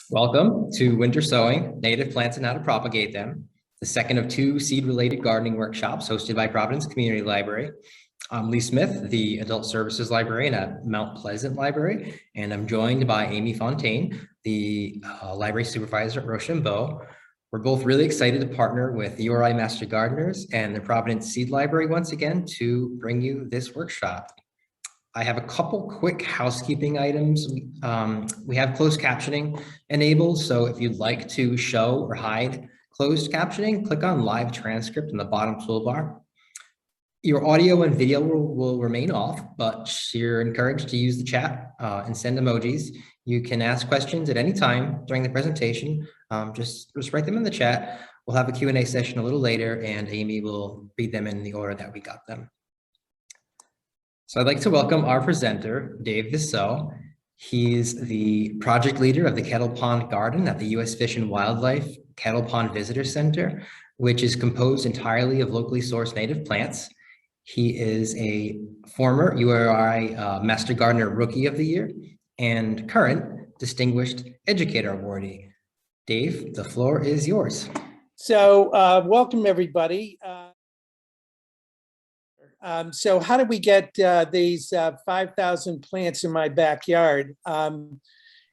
Welcome to Winter Sowing, Native Plants and How to Propagate Them, the second of two seed-related gardening workshops hosted by Providence Community Library. I'm Lee Smith, the Adult Services Librarian at Mount Pleasant Library, and I'm joined by Amy Fontaine, the Library Supervisor at Rochambeau. We're both really excited to partner with URI Master Gardeners and the Providence Seed Library once again to bring you this workshop. I have a couple quick housekeeping items. We have closed captioning enabled, so if you'd like to show or hide closed captioning, click on live transcript in the bottom toolbar. Your audio and video will remain off, but you're encouraged to use the chat and send emojis. You can ask questions at any time during the presentation. Just write them in the chat. We'll have a Q&A session a little later, and Amy will read them in the order that we got them. So I'd like to welcome our presenter, Dave Vissoe. He's the project leader of the Kettle Pond Garden at the U.S. Fish and Wildlife Kettle Pond Visitor Center, which is composed entirely of locally sourced native plants. He is a former URI Master Gardener Rookie of the Year and current Distinguished Educator Awardee. Dave, the floor is yours. So welcome, everybody. So how did we get these 5,000 plants in my backyard? And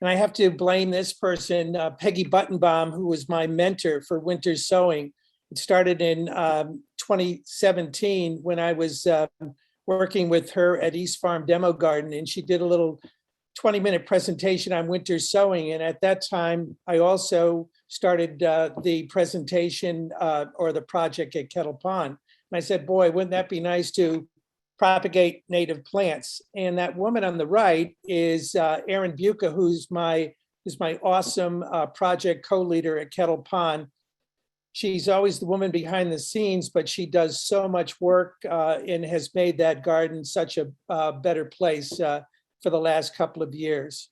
I have to blame this person, Peggy Buttenbaum, who was my mentor for winter sowing. It started in 2017 when I was working with her at East Farm Demo Garden, and she did a little 20-minute presentation on winter sowing. And at that time, I also started the presentation or the project at Kettle Pond. And I said, boy, wouldn't that be nice to propagate native plants? And that woman on the right is Erin Buca, who's my awesome project co-leader at Kettle Pond. She's always the woman behind the scenes, but she does so much work and has made that garden such a better place for the last couple of years.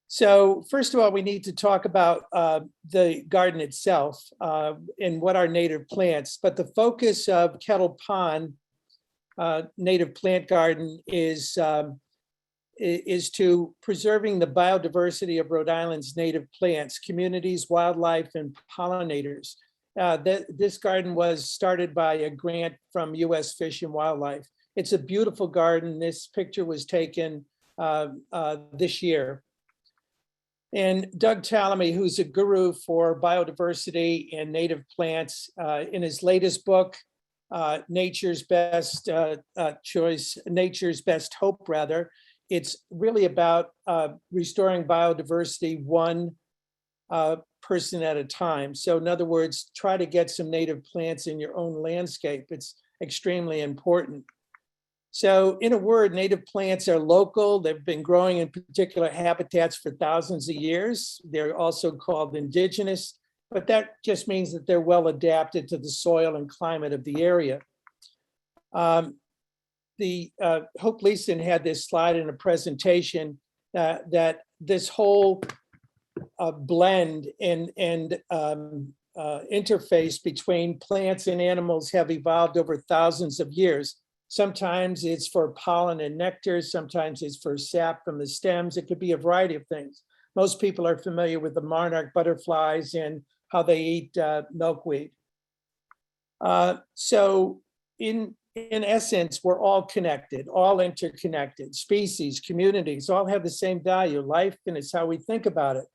So first of all, we need to talk about the garden itself and what are native plants. But the focus of Kettle Pond Native Plant Garden is to preserving the biodiversity of Rhode Island's native plants, communities, wildlife, and pollinators. This garden was started by a grant from U.S. Fish and Wildlife. It's a beautiful garden. This picture was taken this year. And Doug Tallamy, who's a guru for biodiversity and native plants, in his latest book, Nature's Best Hope, it's really about restoring biodiversity one person at a time. So in other words, try to get some native plants in your own landscape. It's extremely important. So in a word, native plants are local. They've been growing in particular habitats for thousands of years. They're also called indigenous, but that just means that they're well adapted to the soil and climate of the area. Hope Leeson had this slide in a presentation that this whole blend and interface between plants and animals have evolved over thousands of years. Sometimes it's for pollen and nectar, sometimes it's for sap from the stems. It could be a variety of things. Most people are familiar with the monarch butterflies and how they eat milkweed. So in essence, we're all connected, all interconnected. Species, communities, all have the same value, life, and it's how we think about it.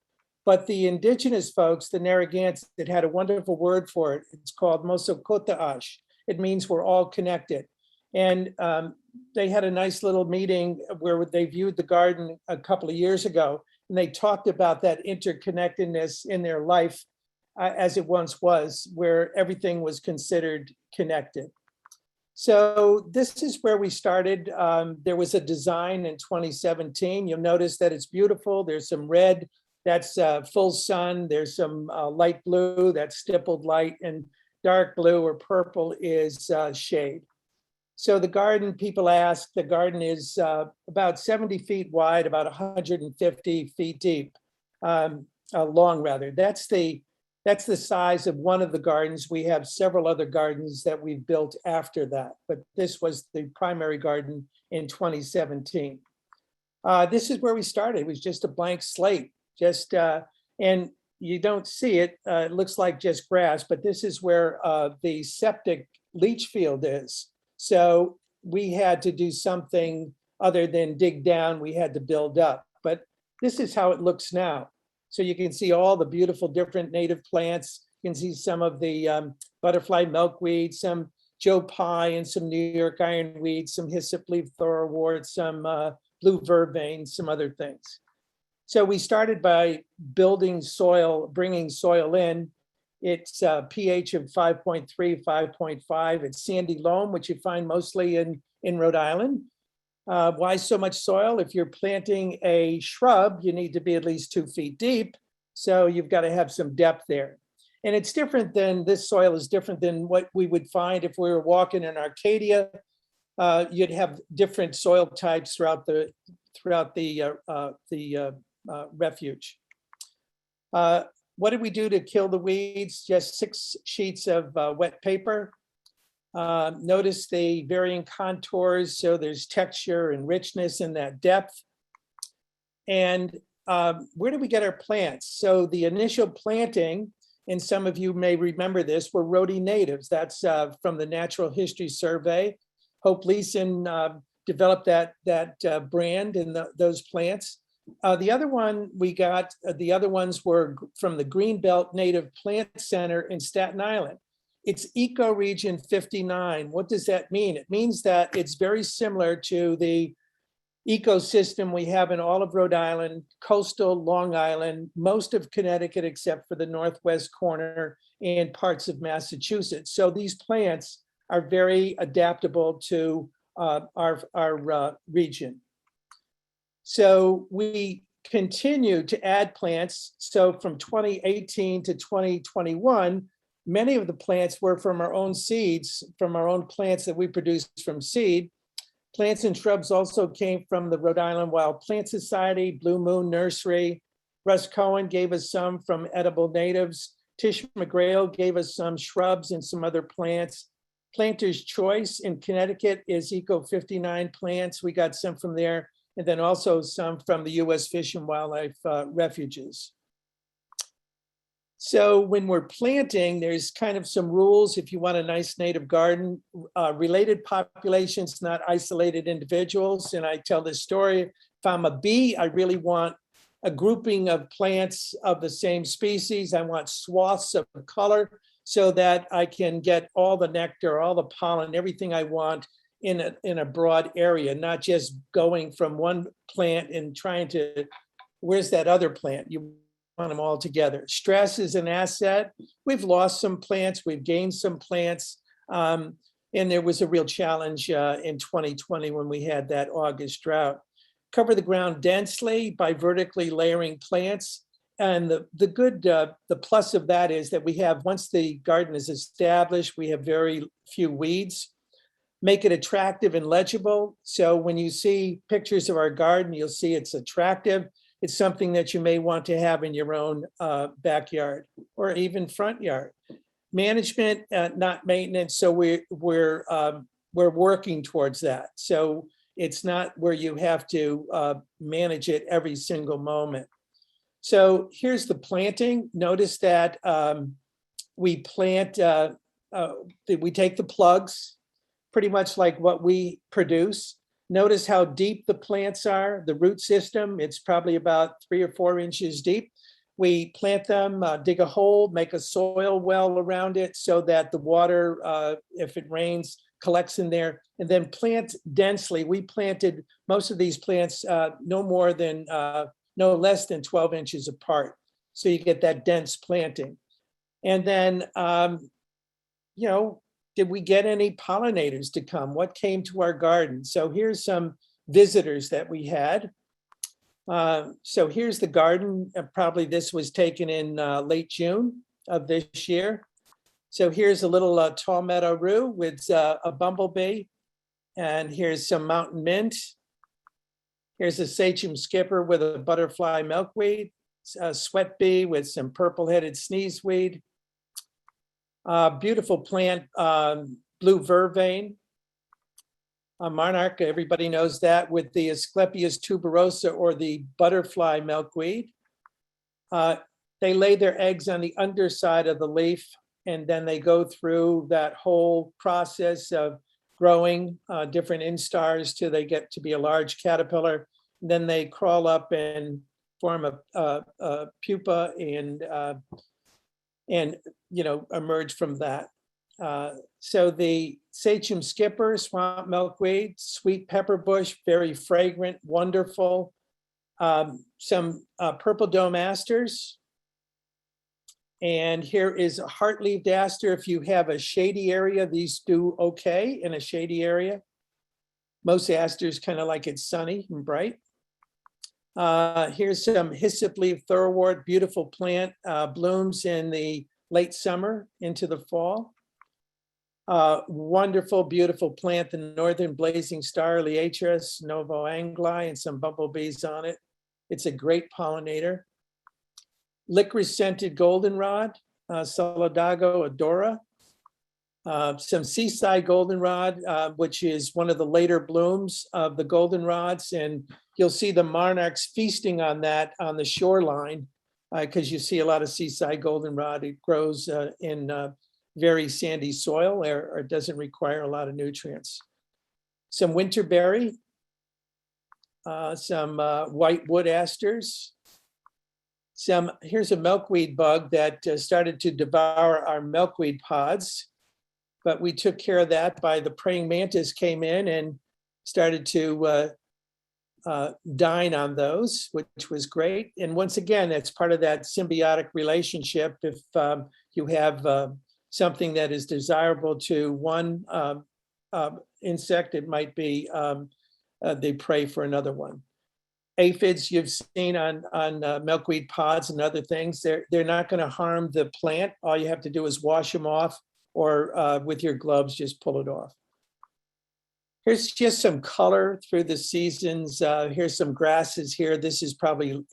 But the indigenous folks, the Narragansett, had a wonderful word for it. It's called Mosokotaash. It means we're all connected. And they had a nice little meeting where they viewed the garden a couple of years ago, and they talked about that interconnectedness in their life as it once was, where everything was considered connected. So this is where we started. There was a design in 2017. You'll notice that it's beautiful. There's some red, that's full sun. There's some light blue, that's stippled light, and dark blue or purple is shade. So the garden, people ask, the garden is about 70 feet wide, about 150 feet deep, long rather. That's the size of one of the gardens. We have several other gardens that we've built after that, but this was the primary garden in 2017. This is where we started. It was just a blank slate. Just, and you don't see it, it looks like just grass, but this is where the septic leach field is. So we had to do something other than dig down, we had to build up. But this is how it looks now. So you can see all the beautiful different native plants. You can see some of the butterfly milkweed, some Joe Pye and some New York ironweed, some hyssop leaf thorowort, some blue vervain, some other things. So we started by building soil, bringing soil in. It's a pH of 5.3, 5.5. It's sandy loam, which you find mostly in Rhode Island. Why so much soil? If you're planting a shrub, you need to be at least 2 feet deep. So you've got to have some depth there. And it's different than, this soil is different than what we would find if we were walking in Arcadia. You'd have different soil types throughout the refuge. What did we do to kill the weeds? Just 6 sheets of wet paper. Notice the varying contours, so there's texture and richness in that depth. And where did we get our plants? So the initial planting, and some of you may remember this, were Rhody natives. That's from the Natural History Survey. Hope Leeson developed that brand and those plants. The other one we got, the other ones were from the Greenbelt Native Plant Center in Staten Island. It's Ecoregion 59. What does that mean? It means that it's very similar to the ecosystem we have in all of Rhode Island, coastal Long Island, most of Connecticut except for the northwest corner and parts of Massachusetts. So these plants are very adaptable to our region. So we continue to add plants. So from 2018 to 2021, many of the plants were from our own seeds, from our own plants that we produced from seed. Plants and shrubs also came from the Rhode Island Wild Plant Society, Blue Moon Nursery. Russ Cohen gave us some from Edible Natives. Tish McGrail gave us some shrubs and some other plants. Planter's Choice in Connecticut is Eco 59 plants. We got some from there, and then also some from the U.S. Fish and Wildlife refuges. So when we're planting, there's kind of some rules if you want a nice native garden, related populations, not isolated individuals. And I tell this story, if I'm a bee, I really want a grouping of plants of the same species. I want swaths of color so that I can get all the nectar, all the pollen, everything I want in a broad area, not just going from one plant and trying to, where's that other plant? You want them all together. Stress is an asset. We've lost some plants, we've gained some plants. And there was a real challenge in 2020 when we had that August drought. Cover the ground densely by vertically layering plants. And the plus of that is that we have, once the garden is established, we have very few weeds. Make it attractive and legible. So when you see pictures of our garden, you'll see it's attractive. It's something that you may want to have in your own backyard or even front yard. Management, not maintenance. So we're working towards that. So it's not where you have to manage it every single moment. So here's the planting. Notice that we plant, we take the plugs, pretty much like what we produce. Notice how deep the plants are, the root system, it's probably about 3 or 4 inches deep. We plant them, dig a hole, make a soil well around it so that the water, if it rains, collects in there, and then plant densely. We planted most of these plants no less than 12 inches apart. So you get that dense planting. And then, did we get any pollinators to come? What came to our garden? So here's some visitors that we had. So here's the garden. Probably this was taken in late June of this year. So here's a little tall meadow rue with a bumblebee. And here's some mountain mint. Here's a sachem skipper with a butterfly milkweed, a sweat bee with some purple-headed sneezeweed. Beautiful plant, blue vervain, monarch, everybody knows that, with the Asclepias tuberosa or the butterfly milkweed. They lay their eggs on the underside of the leaf, and then they go through that whole process of growing different instars till they get to be a large caterpillar. Then they crawl up and form a pupa and emerge from that. So the sachem skipper, swamp milkweed, sweet pepper bush, very fragrant, wonderful. Some purple dome asters. And here is a heart-leaved aster. If you have a shady area, these do okay in a shady area. Most asters kind of like it's sunny and bright. Here's some hyssop leaf thoroughwort, beautiful plant, blooms in the late summer into the fall. Wonderful, beautiful plant, the northern blazing star, Liatris novo angli, and some bumblebees on it. It's a great pollinator. Licorice scented goldenrod, Solidago odora. Some seaside goldenrod, which is one of the later blooms of the goldenrods. And you'll see the monarchs feasting on that on the shoreline, because you see a lot of seaside goldenrod. It grows in very sandy soil or doesn't require a lot of nutrients. Some winterberry, some white wood asters. Here's a milkweed bug that started to devour our milkweed pods, but we took care of that by the praying mantis came in and started to dine on those, which was great. And once again, that's part of that symbiotic relationship. If you have something that is desirable to one insect, it might be they prey for another one. Aphids you've seen on milkweed pods and other things, they're not going to harm the plant. All you have to do is wash them off, or with your gloves, just pull it off. Here's just some color through the seasons. Here's some grasses here. This is probably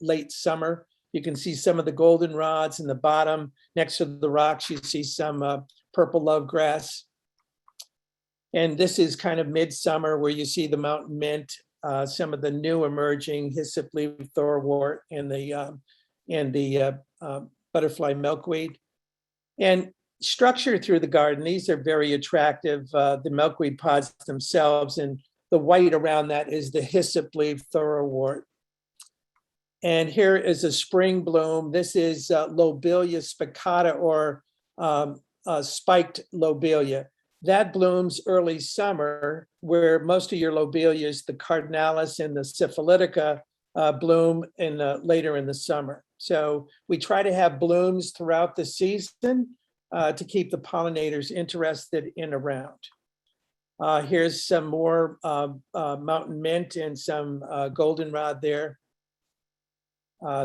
late summer. You can see some of the goldenrods in the bottom. Next to the rocks, you see some purple love grass. And this is kind of midsummer where you see the mountain mint, some of the new emerging hyssop leaf thoroughwort and the butterfly milkweed. And structure through the garden, these are very attractive, the milkweed pods themselves, and the white around that is the hyssop leaf thoroughwort. And here is a spring bloom. This is lobelia spicata, or spiked lobelia. That blooms early summer, where most of your lobelias, the cardinalis and the syphilitica, bloom later in the summer. So we try to have blooms throughout the season to keep the pollinators interested in around. Here's some more mountain mint and some goldenrod there.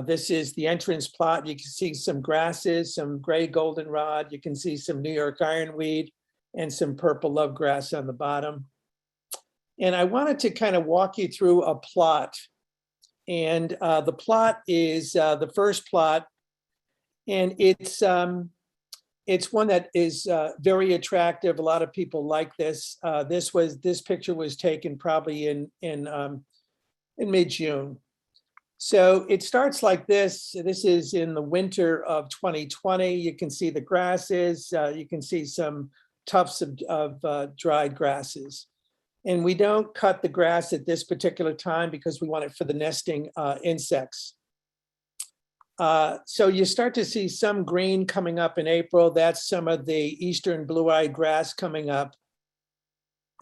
This is the entrance plot. You can see some grasses, some gray goldenrod. You can see some New York ironweed and some purple love grass on the bottom. And I wanted to kind of walk you through a plot. And the plot is the first plot. And it's one that is very attractive. A lot of people like this. This picture was taken probably in mid-June. So it starts like this. This is in the winter of 2020. You can see the grasses. You can see some tufts of dried grasses. And we don't cut the grass at this particular time because we want it for the nesting insects. So you start to see some green coming up in April. That's some of the eastern blue-eyed grass coming up.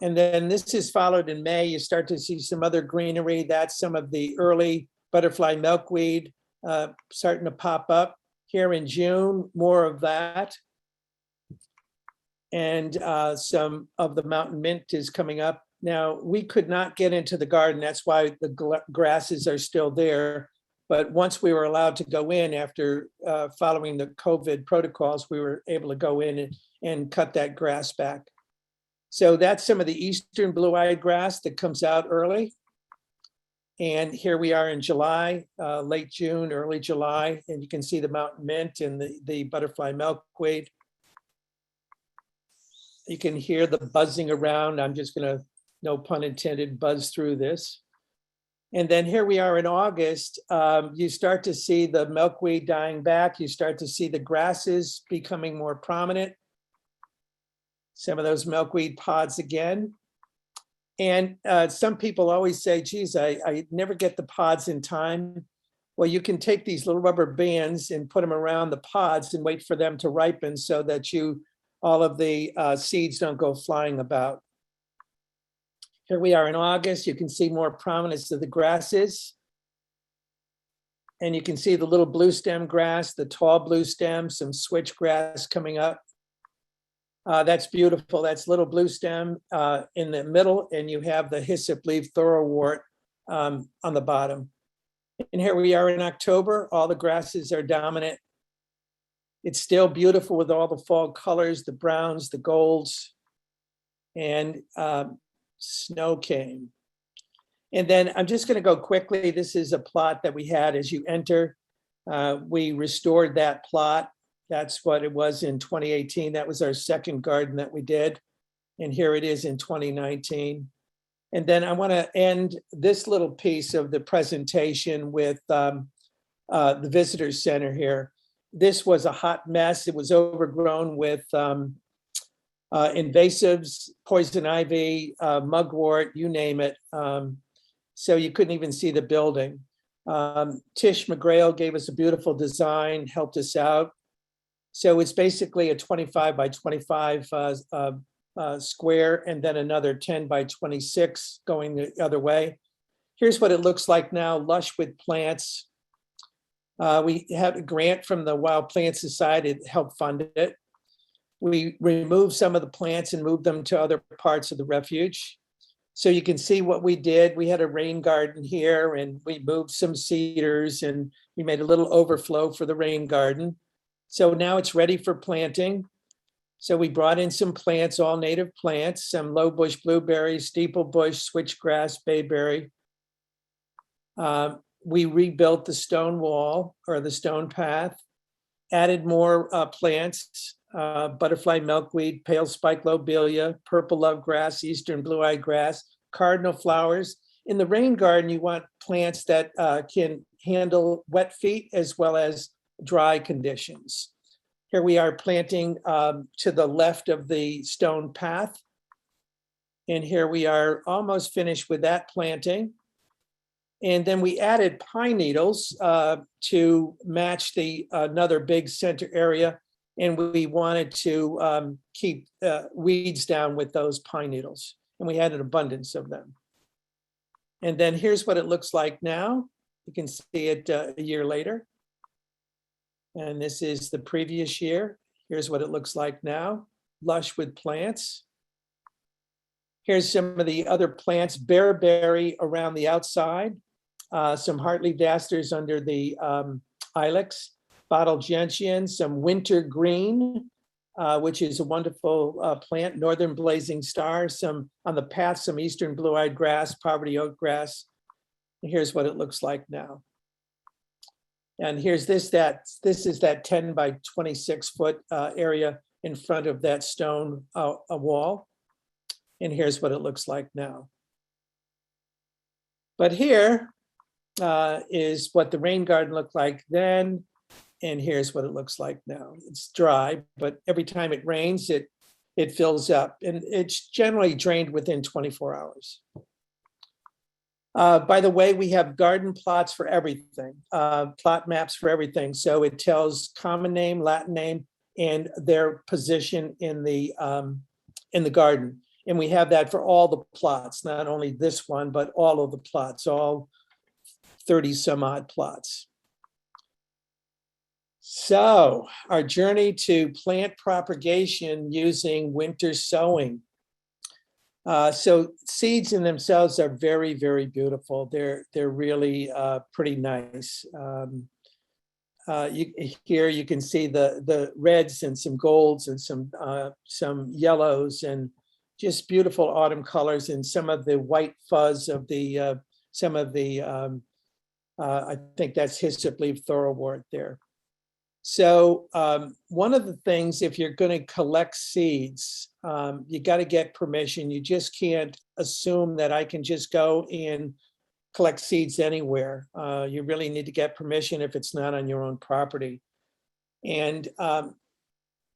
And then this is followed in May. You start to see some other greenery. That's some of the early butterfly milkweed starting to pop up. Here in June, more of that. And some of the mountain mint is coming up. Now, we could not get into the garden. That's why the grasses are still there. But once we were allowed to go in after following the COVID protocols, we were able to go in and cut that grass back. So that's some of the eastern blue-eyed grass that comes out early. And here we are in July, late June, early July, and you can see the mountain mint and the butterfly milkweed. You can hear the buzzing around. I'm just gonna, no pun intended, buzz through this. And then here we are in August. You start to see the milkweed dying back. You start to see the grasses becoming more prominent. Some of those milkweed pods again. And some people always say, geez, I never get the pods in time. Well, you can take these little rubber bands and put them around the pods and wait for them to ripen so that all of the seeds don't go flying about. Here we are in August. You can see more prominence of the grasses. And you can see the little blue stem grass, the tall blue stem, some switchgrass coming up. That's beautiful. That's little blue stem in the middle, and you have the hyssop leaf thoroughwort on the bottom. And here we are in October. All the grasses are dominant. It's still beautiful with all the fall colors, the browns, the golds, and snow came. And then I'm just going to go quickly. This is a plot that we had as you enter. We restored that plot. That's what it was in 2018. That was our second garden that we did. And here it is in 2019. And then I want to end this little piece of the presentation with the visitor center here. This was a hot mess. It was overgrown with invasives, poison ivy, mugwort, you name it. So you couldn't even see the building. Tish McGrail gave us a beautiful design, helped us out. So it's basically a 25 by 25 square, and then another 10 by 26 going the other way. Here's what it looks like now, lush with plants. We had a grant from the Wild Plant Society to help fund it. We removed some of the plants and moved them to other parts of the refuge. So you can see what we did. We had a rain garden here, and we moved some cedars, and we made a little overflow for the rain garden. So now it's ready for planting. So we brought in some plants, all native plants, some low bush blueberry, steeple bush, switchgrass, bayberry. We rebuilt the stone wall or the stone path, added more plants, butterfly milkweed, pale spike lobelia, purple love grass, eastern blue-eyed grass, cardinal flowers. In the rain garden, you want plants that can handle wet feet as well as dry conditions. Here we are planting to the left of the stone path. And here we are almost finished with that planting. And then we added pine needles to match the another big center area. And we wanted to keep weeds down with those pine needles. And we had an abundance of them. And then here's what it looks like now. You can see it a year later. And this is the previous year. Here's what it looks like now, lush with plants. Here's some of the other plants, bearberry around the outside, some heartleaf asters under the ilex, bottle gentian, some winter green, which is a wonderful plant, northern blazing star, some on the path, some eastern blue-eyed grass, poverty oak grass. And here's what it looks like now. And here's this is that 10 by 26 foot area in front of that stone wall. And here's what it looks like now. But here is what the rain garden looked like then. And here's what it looks like now. It's dry, but every time it rains, it fills up. And it's generally drained within 24 hours. By the way, we have garden plots for everything, plot maps for everything. So it tells common name, Latin name, and their position in the garden. And we have that for all the plots, not only this one, but all of the plots, all 30 some odd plots. So our journey to plant propagation using winter sowing. So seeds in themselves are very, very beautiful. They're really pretty nice. Here you can see the reds and some golds and some yellows and just beautiful autumn colors and some of the white fuzz of the I think that's hyssop leaf thoroughwort there. So one of the things, if you're going to collect seeds, you got to get permission. You just can't assume that I can just go and collect seeds anywhere. You really need to get permission if it's not on your own property. And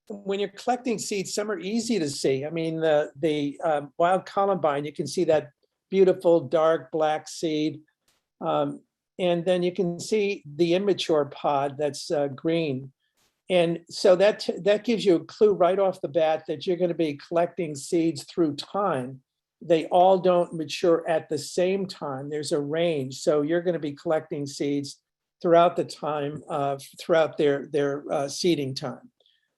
when you're collecting seeds, some are easy to see. I mean, the wild columbine, you can see that beautiful dark black seed. And then you can see the immature pod that's green. And so that gives you a clue right off the bat that you're going to be collecting seeds through time. They all don't mature at the same time. There's a range. So you're going to be collecting seeds throughout the time, throughout their seeding time.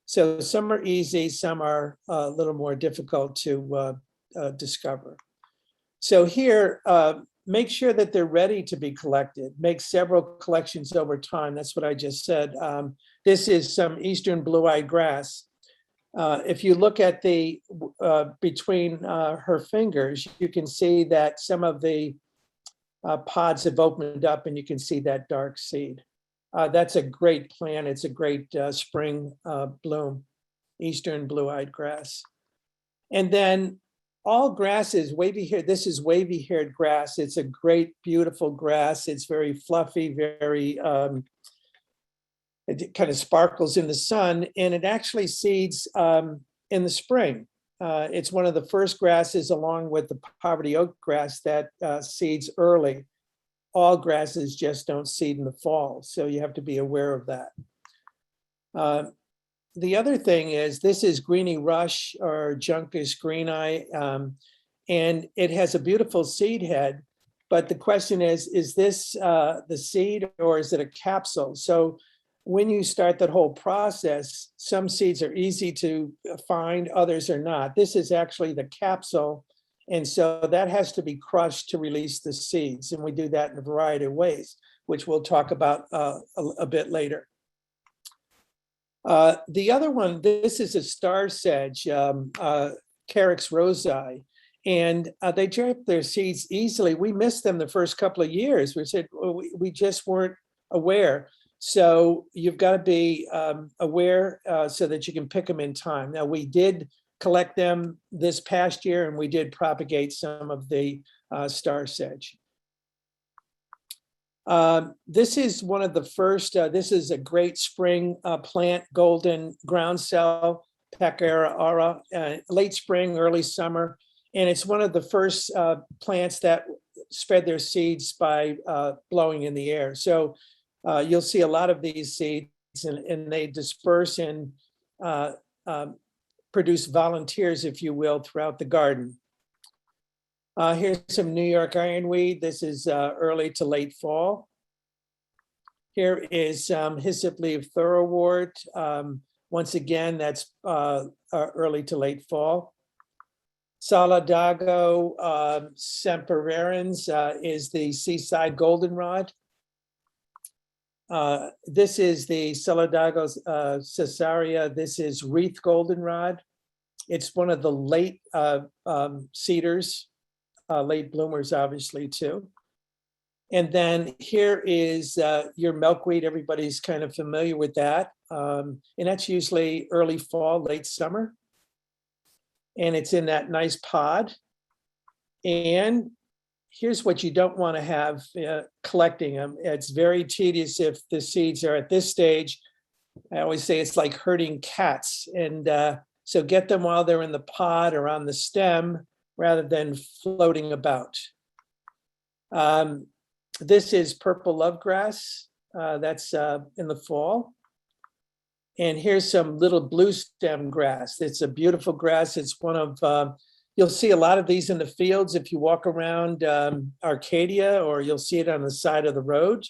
So some are easy, some are a little more difficult to discover. So here, make sure that they're ready to be collected. Make several collections over time. That's what I just said. This is some eastern blue-eyed grass. If you look at the between her fingers, you can see that some of the pods have opened up and you can see that dark seed. That's a great plant. It's a great spring bloom, eastern blue-eyed grass. And then all grasses, wavy hair, this is wavy-haired grass. It's a great, beautiful grass. It's very fluffy, very, it kind of sparkles in the sun, and it actually seeds in the spring. It's one of the first grasses, along with the poverty oak grass, that seeds early. All grasses just don't seed in the fall, so you have to be aware of that. The other thing is, this is greeny rush or Juncus greeni, and it has a beautiful seed head, but the question is this the seed or is it a capsule? So when you start that whole process, some seeds are easy to find, others are not. This is actually the capsule, and so that has to be crushed to release the seeds, and we do that in a variety of ways, which we'll talk about a bit later. The other one, this is a star sedge, Carex rosei, and they drop their seeds easily. We missed them the first couple of years. We said, well, we just weren't aware. So you've got to be aware so that you can pick them in time. Now, we did collect them this past year, and we did propagate some of the star sedge. This is one of the first, this is a great spring plant, golden groundsel, Pachyara, late spring, early summer. And it's one of the first plants that spread their seeds by blowing in the air. So you'll see a lot of these seeds, and they disperse and produce volunteers, if you will, throughout the garden. Here's some New York ironweed. This is early to late fall. Here is hyssop leaf thoroughwort. Once again, that's early to late fall. Solidago sempervirens is the seaside goldenrod. This is the Solidago caesarea. This is wreath goldenrod. It's one of the late cedars. Late bloomers, obviously, too. And then here is your milkweed. Everybody's kind of familiar with that. And that's usually early fall, late summer. And it's in that nice pod. And here's what you don't want to have collecting them. It's very tedious if the seeds are at this stage. I always say it's like herding cats. And so get them while they're in the pod or on the stem, rather than floating about. This is purple lovegrass. That's in the fall. And here's some little blue stem grass. It's a beautiful grass. It's one of, you'll see a lot of these in the fields if you walk around Arcadia, or you'll see it on the side of the road.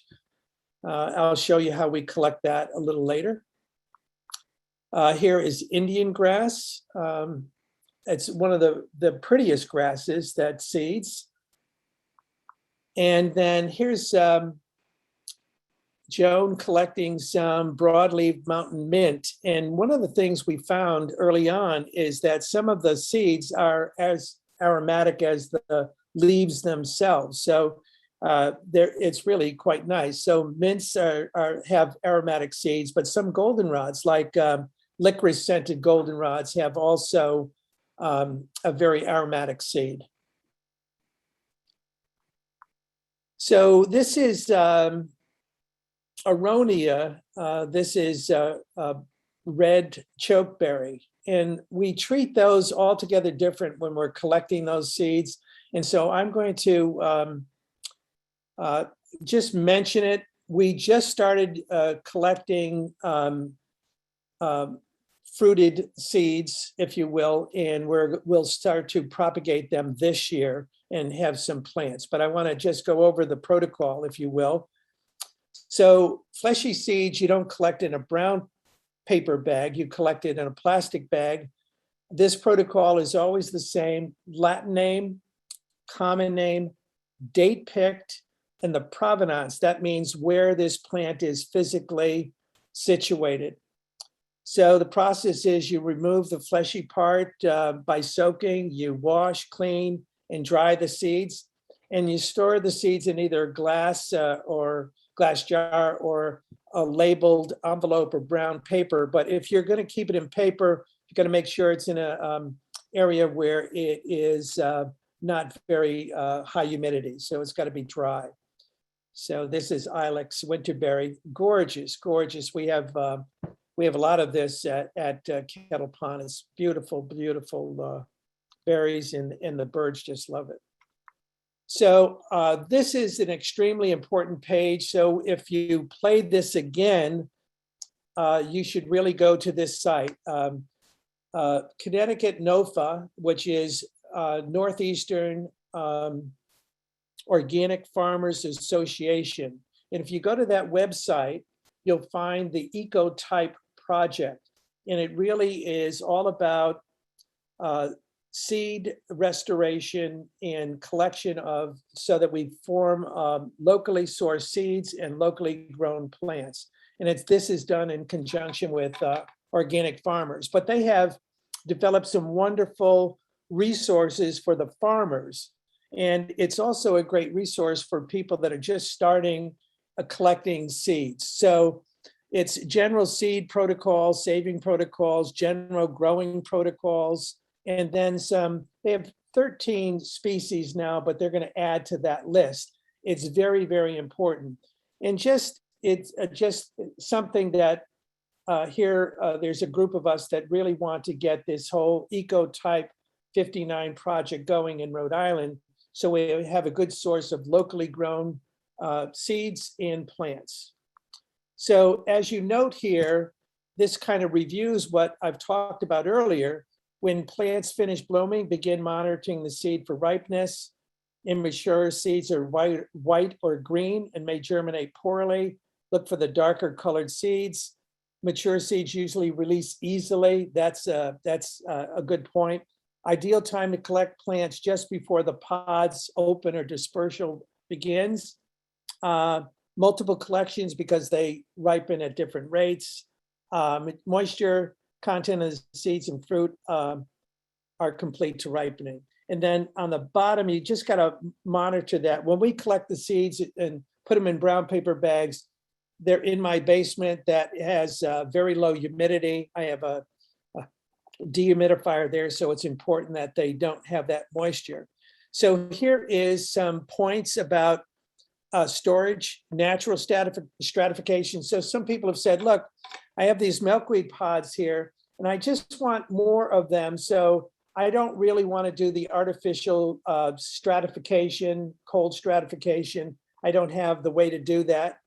I'll show you how we collect that a little later. Here is Indian grass. It's one of the prettiest grasses that seeds. And then here's Joan collecting some broadleaf mountain mint. And one of the things we found early on is that some of the seeds are as aromatic as the leaves themselves. So it's really quite nice. So mints have aromatic seeds, but some goldenrods, like licorice scented goldenrods, have also a very aromatic seed. So this is Aronia. This is red chokeberry. And we treat those altogether different when we're collecting those seeds. And so I'm going to just mention it. We just started collecting fruited seeds, if you will, and we'll start to propagate them this year and have some plants. But I want to just go over the protocol, if you will. So fleshy seeds, you don't collect in a brown paper bag, you collect it in a plastic bag. This protocol is always the same: Latin name, common name, date picked, and the provenance. That means where this plant is physically situated. So the process is you remove the fleshy part by soaking, you wash, clean, and dry the seeds, and you store the seeds in either glass or glass jar or a labeled envelope or brown paper. But if you're going to keep it in paper, you're going to make sure it's in a area where it is not very high humidity. So it's got to be dry. So this is Ilex winterberry, gorgeous, gorgeous. We have a lot of this at Kettle Pond. It's beautiful, beautiful berries, and the birds just love it. So this is an extremely important page. So if you played this again, you should really go to this site. Connecticut NOFA, which is Northeastern Organic Farmers Association. And if you go to that website, you'll find the Ecotype Project. And it really is all about seed restoration and collection of, so that we form locally sourced seeds and locally grown plants. And this is done in conjunction with organic farmers, but they have developed some wonderful resources for the farmers. And it's also a great resource for people that are just starting collecting seeds. So it's general seed protocols, saving protocols, general growing protocols, and then some. They have 13 species now, but they're going to add to that list. It's very, very important. And it's just something that there's a group of us that really want to get this whole Ecotype 59 project going in Rhode Island, so we have a good source of locally grown seeds and plants. So as you note here, this kind of reviews what I've talked about earlier. When plants finish blooming, begin monitoring the seed for ripeness. Immature seeds are white or green and may germinate poorly. Look for the darker colored seeds. Mature seeds usually release easily. That's a good point. Ideal time to collect plants just before the pods open or dispersal begins. Multiple collections because they ripen at different rates. Moisture content of the seeds and fruit are complete to ripening. And then on the bottom, you just got to monitor that. When we collect the seeds and put them in brown paper bags, they're in my basement that has very low humidity. I have a dehumidifier there, so it's important that they don't have that moisture. So here is some points about storage, natural stratification. So some people have said, look, I have these milkweed pods here, and I just want more of them. So I don't really want to do the artificial stratification, cold stratification. I don't have the way to do that.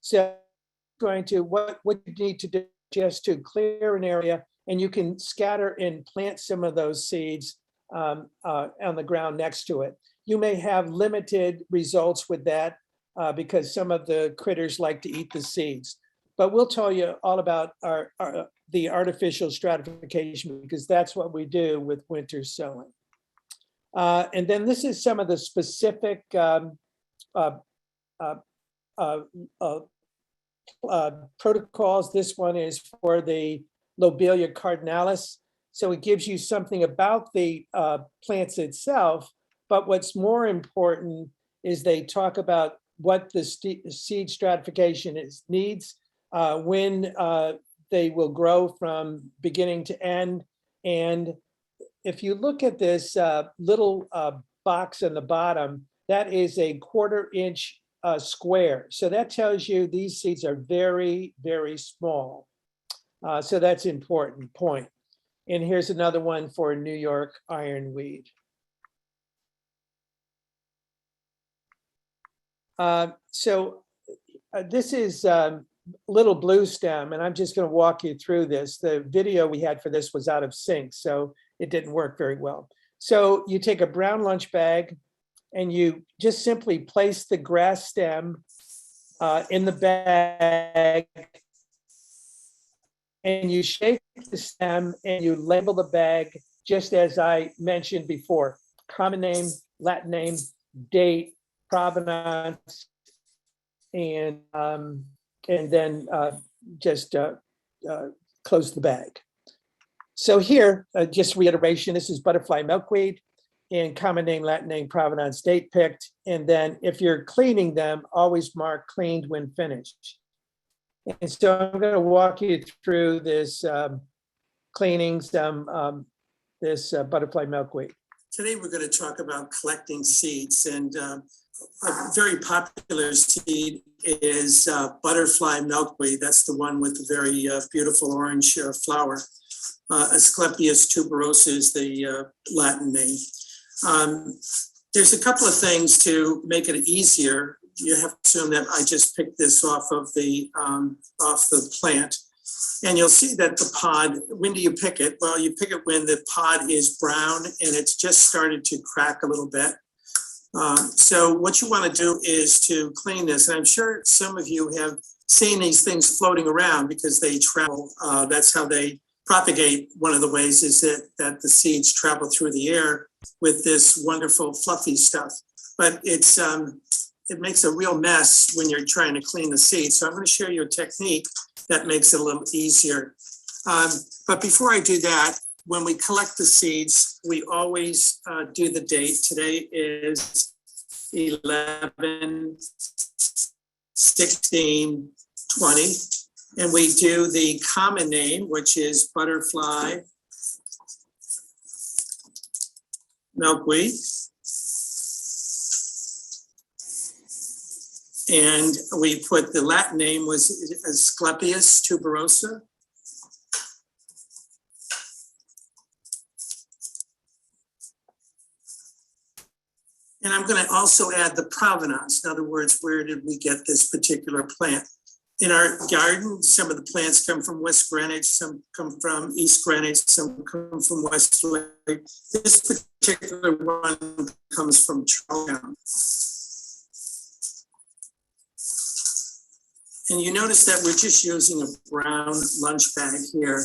So what you need to do just to clear an area, and you can scatter and plant some of those seeds on the ground next to it. You may have limited results with that because some of the critters like to eat the seeds. But we'll tell you all about the artificial stratification, because that's what we do with winter sowing. And then this is some of the specific protocols. This one is for the Lobelia cardinalis. So it gives you something about the plants itself, but what's more important is they talk about what the seed stratification needs, when they will grow from beginning to end. And if you look at this little box on the bottom, that is a 1/4 inch square. So that tells you these seeds are very, very small. So that's an important point. And here's another one for New York ironweed. This is Little Blue Stem, and I'm just going to walk you through this. The video we had for this was out of sync, so it didn't work very well. So you take a brown lunch bag and you just simply place the grass stem in the bag, and you shake the stem and you label the bag just as I mentioned before: common name, Latin name, date, provenance, and then just close the bag. So here, just reiteration, this is butterfly milkweed, and common name, Latin name, provenance, date picked. And then if you're cleaning them, always mark cleaned when finished. And so I'm going to walk you through this cleaning this butterfly milkweed. Today we're going to talk about collecting seeds, and a very popular seed is butterfly milkweed. That's the one with the very beautiful orange flower. Asclepias tuberosa is the Latin name. There's a couple of things to make it easier. You have to assume that I just picked this off the plant. And you'll see that the pod, when do you pick it? Well, you pick it when the pod is brown and it's just started to crack a little bit. So what you want to do is to clean this. And I'm sure some of you have seen these things floating around because they travel. That's how they propagate. One of the ways is that the seeds travel through the air with this wonderful fluffy stuff. But it makes a real mess when you're trying to clean the seeds. So I'm going to share you a technique that makes it a little easier. But before I do that, when we collect the seeds, we always do the date. Today is 11, 16, 20. And we do the common name, which is butterfly milkweed. And we put the Latin name was Asclepias tuberosa. And I'm going to also add the provenance. In other words, where did we get this particular plant? In our garden, some of the plants come from West Greenwich, some come from East Greenwich, some come from West Lake. This particular one comes from Charlestown. And you notice that we're just using a brown lunch bag here.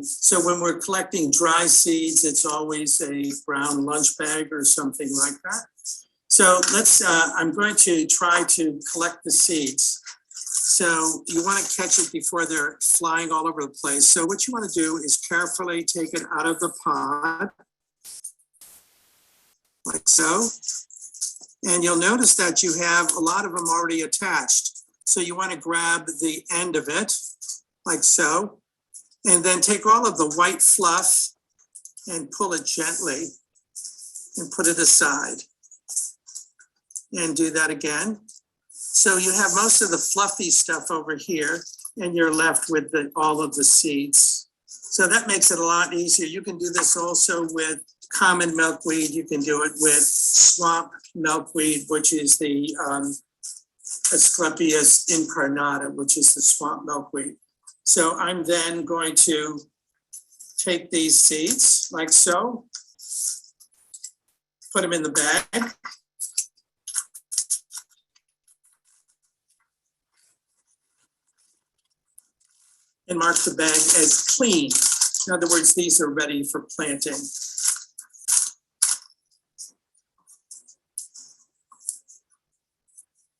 So when we're collecting dry seeds, it's always a brown lunch bag or something like that. So I'm going to try to collect the seeds. So you want to catch it before they're flying all over the place. So what you want to do is carefully take it out of the pod, like so. And you'll notice that you have a lot of them already attached. So you want to grab the end of it, like so, and then take all of the white fluff and pull it gently and put it aside. And do that again. So you have most of the fluffy stuff over here, and you're left with all of the seeds. So that makes it a lot easier. You can do this also with common milkweed. You can do it with swamp milkweed, which is the Asclepias incarnata, which is the swamp milkweed. So I'm then going to take these seeds like so, put them in the bag. And mark the bag as clean. In other words, these are ready for planting.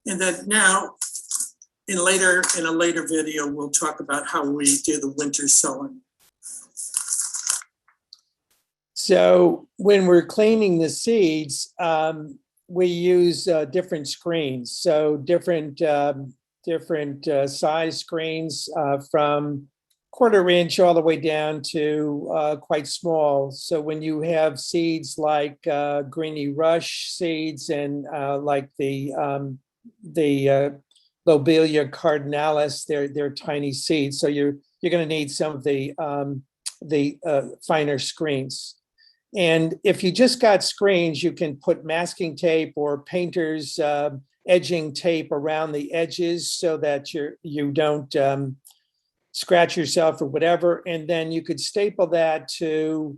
And then now, in a later video, we'll talk about how we do the winter sowing. So when we're cleaning the seeds, we use different screens. So different size screens from 1/4 inch all the way down to quite small. So when you have seeds like Greeny Rush seeds and like the Lobelia cardinalis, they're tiny seeds. So you're going to need some of the finer screens. And if you just got screens, you can put masking tape or painter's edging tape around the edges so that you don't scratch yourself or whatever. And then you could staple that to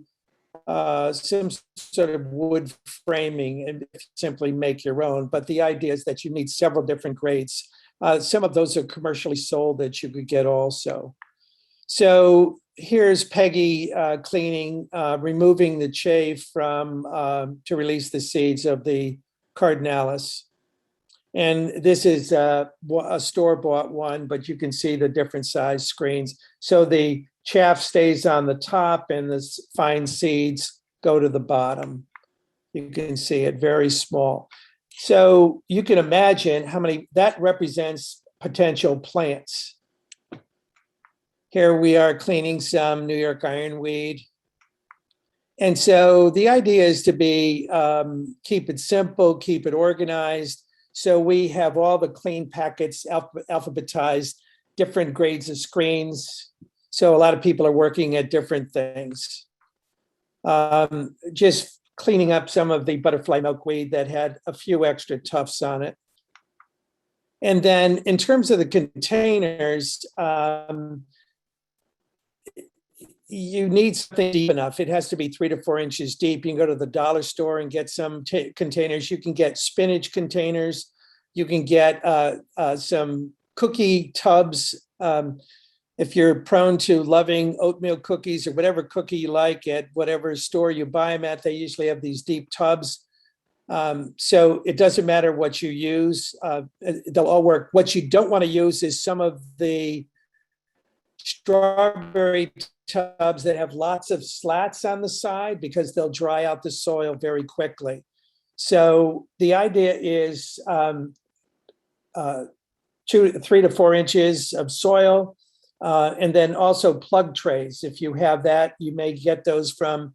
some sort of wood framing and simply make your own. But the idea is that you need several different grades. Some of those are commercially sold that you could get also. So here's Peggy cleaning, removing the chaff from to release the seeds of the cardinalis. And this is a store-bought one, but you can see the different size screens. So the chaff stays on the top and the fine seeds go to the bottom. You can see it very small. So you can imagine how many that represents potential plants. Here we are cleaning some New York ironweed. And so the idea is to be keep it simple, keep it organized. So we have all the clean packets alphabetized, different grades of screens. So a lot of people are working at different things. Just cleaning up some of the butterfly milkweed that had a few extra tufts on it. And then in terms of the containers, you need something deep enough. It has to be 3 to 4 inches deep. You can go to the dollar store and get some containers. You can get spinach containers. You can get some cookie tubs. If you're prone to loving oatmeal cookies or whatever cookie you like at whatever store you buy them at, they usually have these deep tubs. So it doesn't matter what you use. They'll all work. What you don't want to use is some of the strawberry tubs that have lots of slats on the side because they'll dry out the soil very quickly. So the idea is 3 to 4 inches of soil, and then also plug trays. If you have that, you may get those from,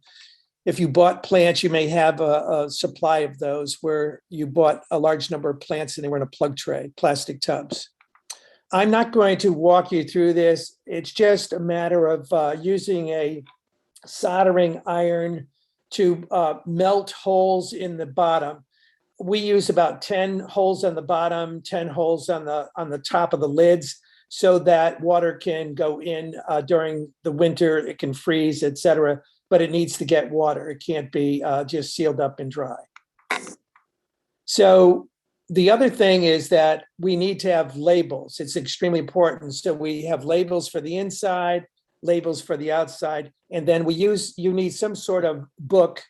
if you bought plants, you may have a supply of those where you bought a large number of plants and they were in a plug tray, plastic tubs. I'm not going to walk you through this. It's just a matter of using a soldering iron to melt holes in the bottom. We use about 10 holes on the bottom, 10 holes on the top of the lids so that water can go in during the winter. It can freeze, etc., but it needs to get water. It can't be just sealed up and dry. So the other thing is that we need to have labels. It's extremely important. So we have labels for the inside, labels for the outside, and then you need some sort of book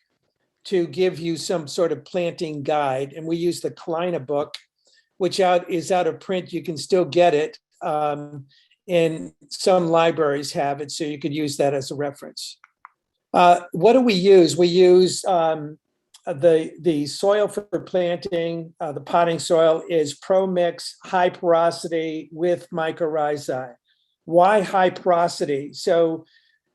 to give you some sort of planting guide. And we use the Kleina book, which is out of print. You can still get it. And some libraries have it, so you could use that as a reference. What do we use? We use the soil for planting, the potting soil is ProMix high porosity with mycorrhizae. Why high porosity? So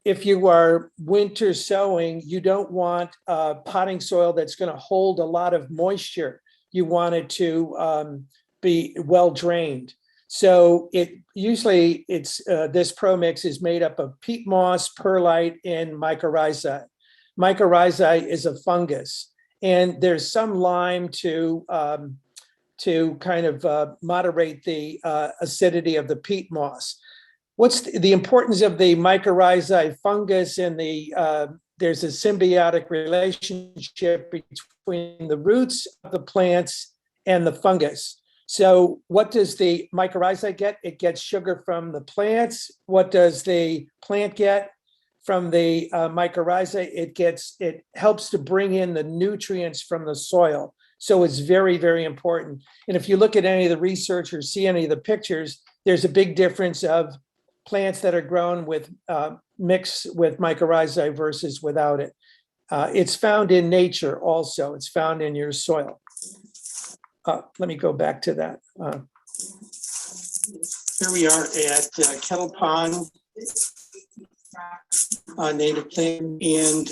if you are winter sowing, you don't want potting soil that's going to hold a lot of moisture. You want it to be well drained. So this ProMix is made up of peat moss, perlite, and mycorrhizae. Mycorrhizae is a fungus. And there's some lime to kind of moderate the acidity of the peat moss. What's the importance of the mycorrhizae fungus and there's a symbiotic relationship between the roots of the plants and the fungus. So what does the mycorrhizae get? It gets sugar from the plants. What does the plant get from the mycorrhizae? It helps to bring in the nutrients from the soil. So it's very, very important. And if you look at any of the research or see any of the pictures, there's a big difference of plants that are grown with mixed with mycorrhizae versus without it. It's found in nature also. It's found in your soil. Let me go back to that. Here we are at Kettle Pond native plant, and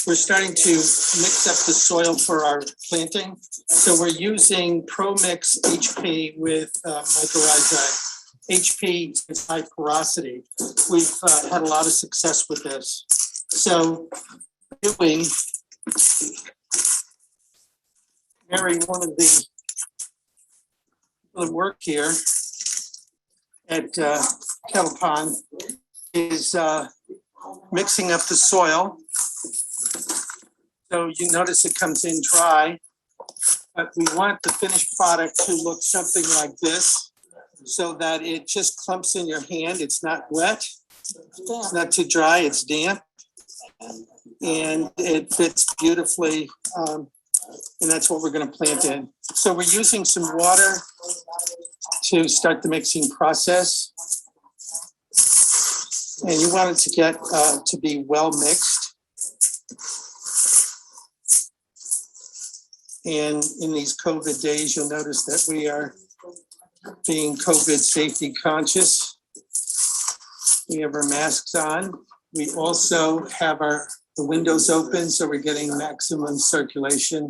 we're starting to mix up the soil for our planting. So we're using Pro Mix HP with mycorrhizae. HP is high porosity. We've had a lot of success with this. So doing Mary, one of the work here at Kettle Pond is mixing up the soil. So you notice it comes in dry, but we want the finished product to look something like this so that it just clumps in your hand. It's not wet, it's not too dry, it's damp, and it fits beautifully. And that's what we're going to plant in. So we're using some water to start the mixing process. And you want it to get to be well mixed. And in these COVID days, you'll notice that we are being COVID safety conscious. We have our masks on. We also have the windows open, so we're getting maximum circulation.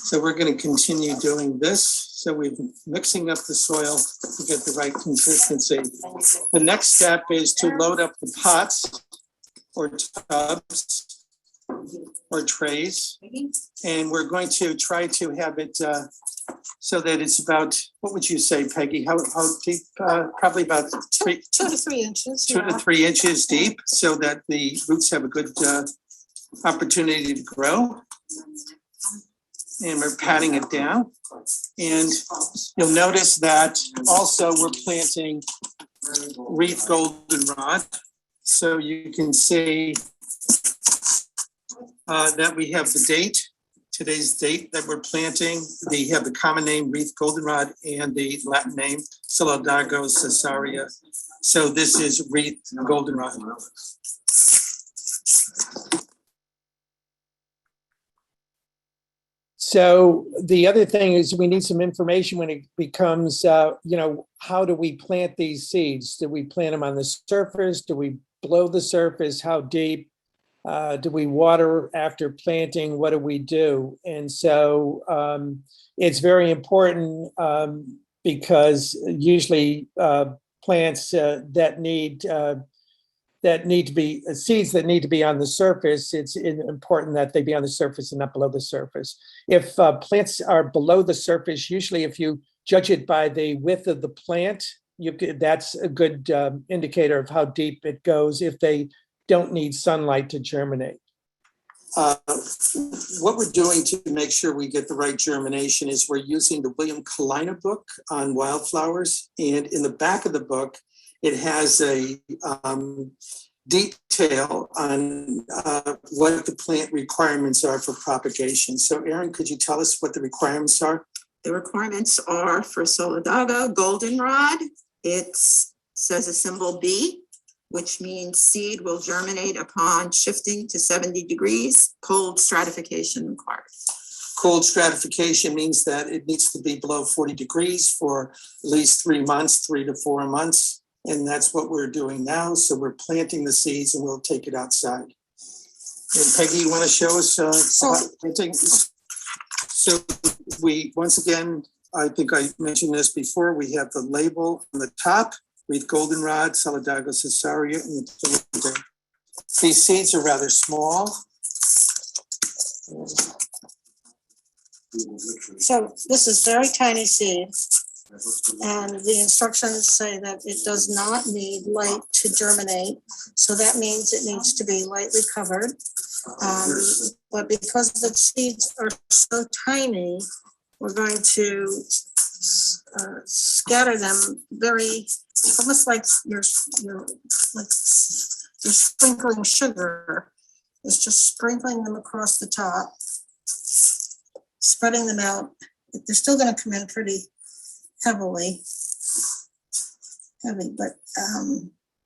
So we're going to continue doing this. So we're mixing up the soil to get the right consistency. The next step is to load up the pots or tubs or trays. And we're going to try to have it so that it's about, what would you say, Peggy? How deep? Probably about 2 to 3 inches. 2 to 3 inches deep, so that the roots have a good opportunity to grow. And we're patting it down. And you'll notice that also we're planting wreath goldenrod. So you can see that we have the date, today's date that we're planting. We have the common name wreath goldenrod and the Latin name Solidago caesaria. So this is wreath goldenrod. So the other thing is we need some information when it becomes, how do we plant these seeds? Do we plant them on the surface? Do we blow the surface? How deep? Do we water after planting? What do we do? And so it's very important because usually plants that need to be seeds that need to be on the surface, it's important that they be on the surface and not below the surface. If plants are below the surface, usually if you judge it by the width of the plant, that's a good indicator of how deep it goes if they don't need sunlight to germinate. What we're doing to make sure we get the right germination is we're using the William Kalina book on wildflowers. And in the back of the book, it has a detail on what the plant requirements are for propagation. So Erin, could you tell us what the requirements are? The requirements are for Solidago goldenrod. It says a symbol B, which means seed will germinate upon shifting to 70 degrees, cold stratification required. Cold stratification means that it needs to be below 40 degrees for at least 3 months, 3 to 4 months. And that's what we're doing now. So we're planting the seeds and we'll take it outside. And Peggy, you want to show us about planting? So we, once again, I think I mentioned this before, we have the label on the top, wreath goldenrod, Solidago caesaria, and the these seeds are rather small. So this is very tiny seeds. And the instructions say that it does not need light to germinate. So that means it needs to be lightly covered. But because the seeds are so tiny, we're going to scatter them very, almost like you're sprinkling sugar. It's just sprinkling them across the top, spreading them out. They're still going to come in pretty heavy, but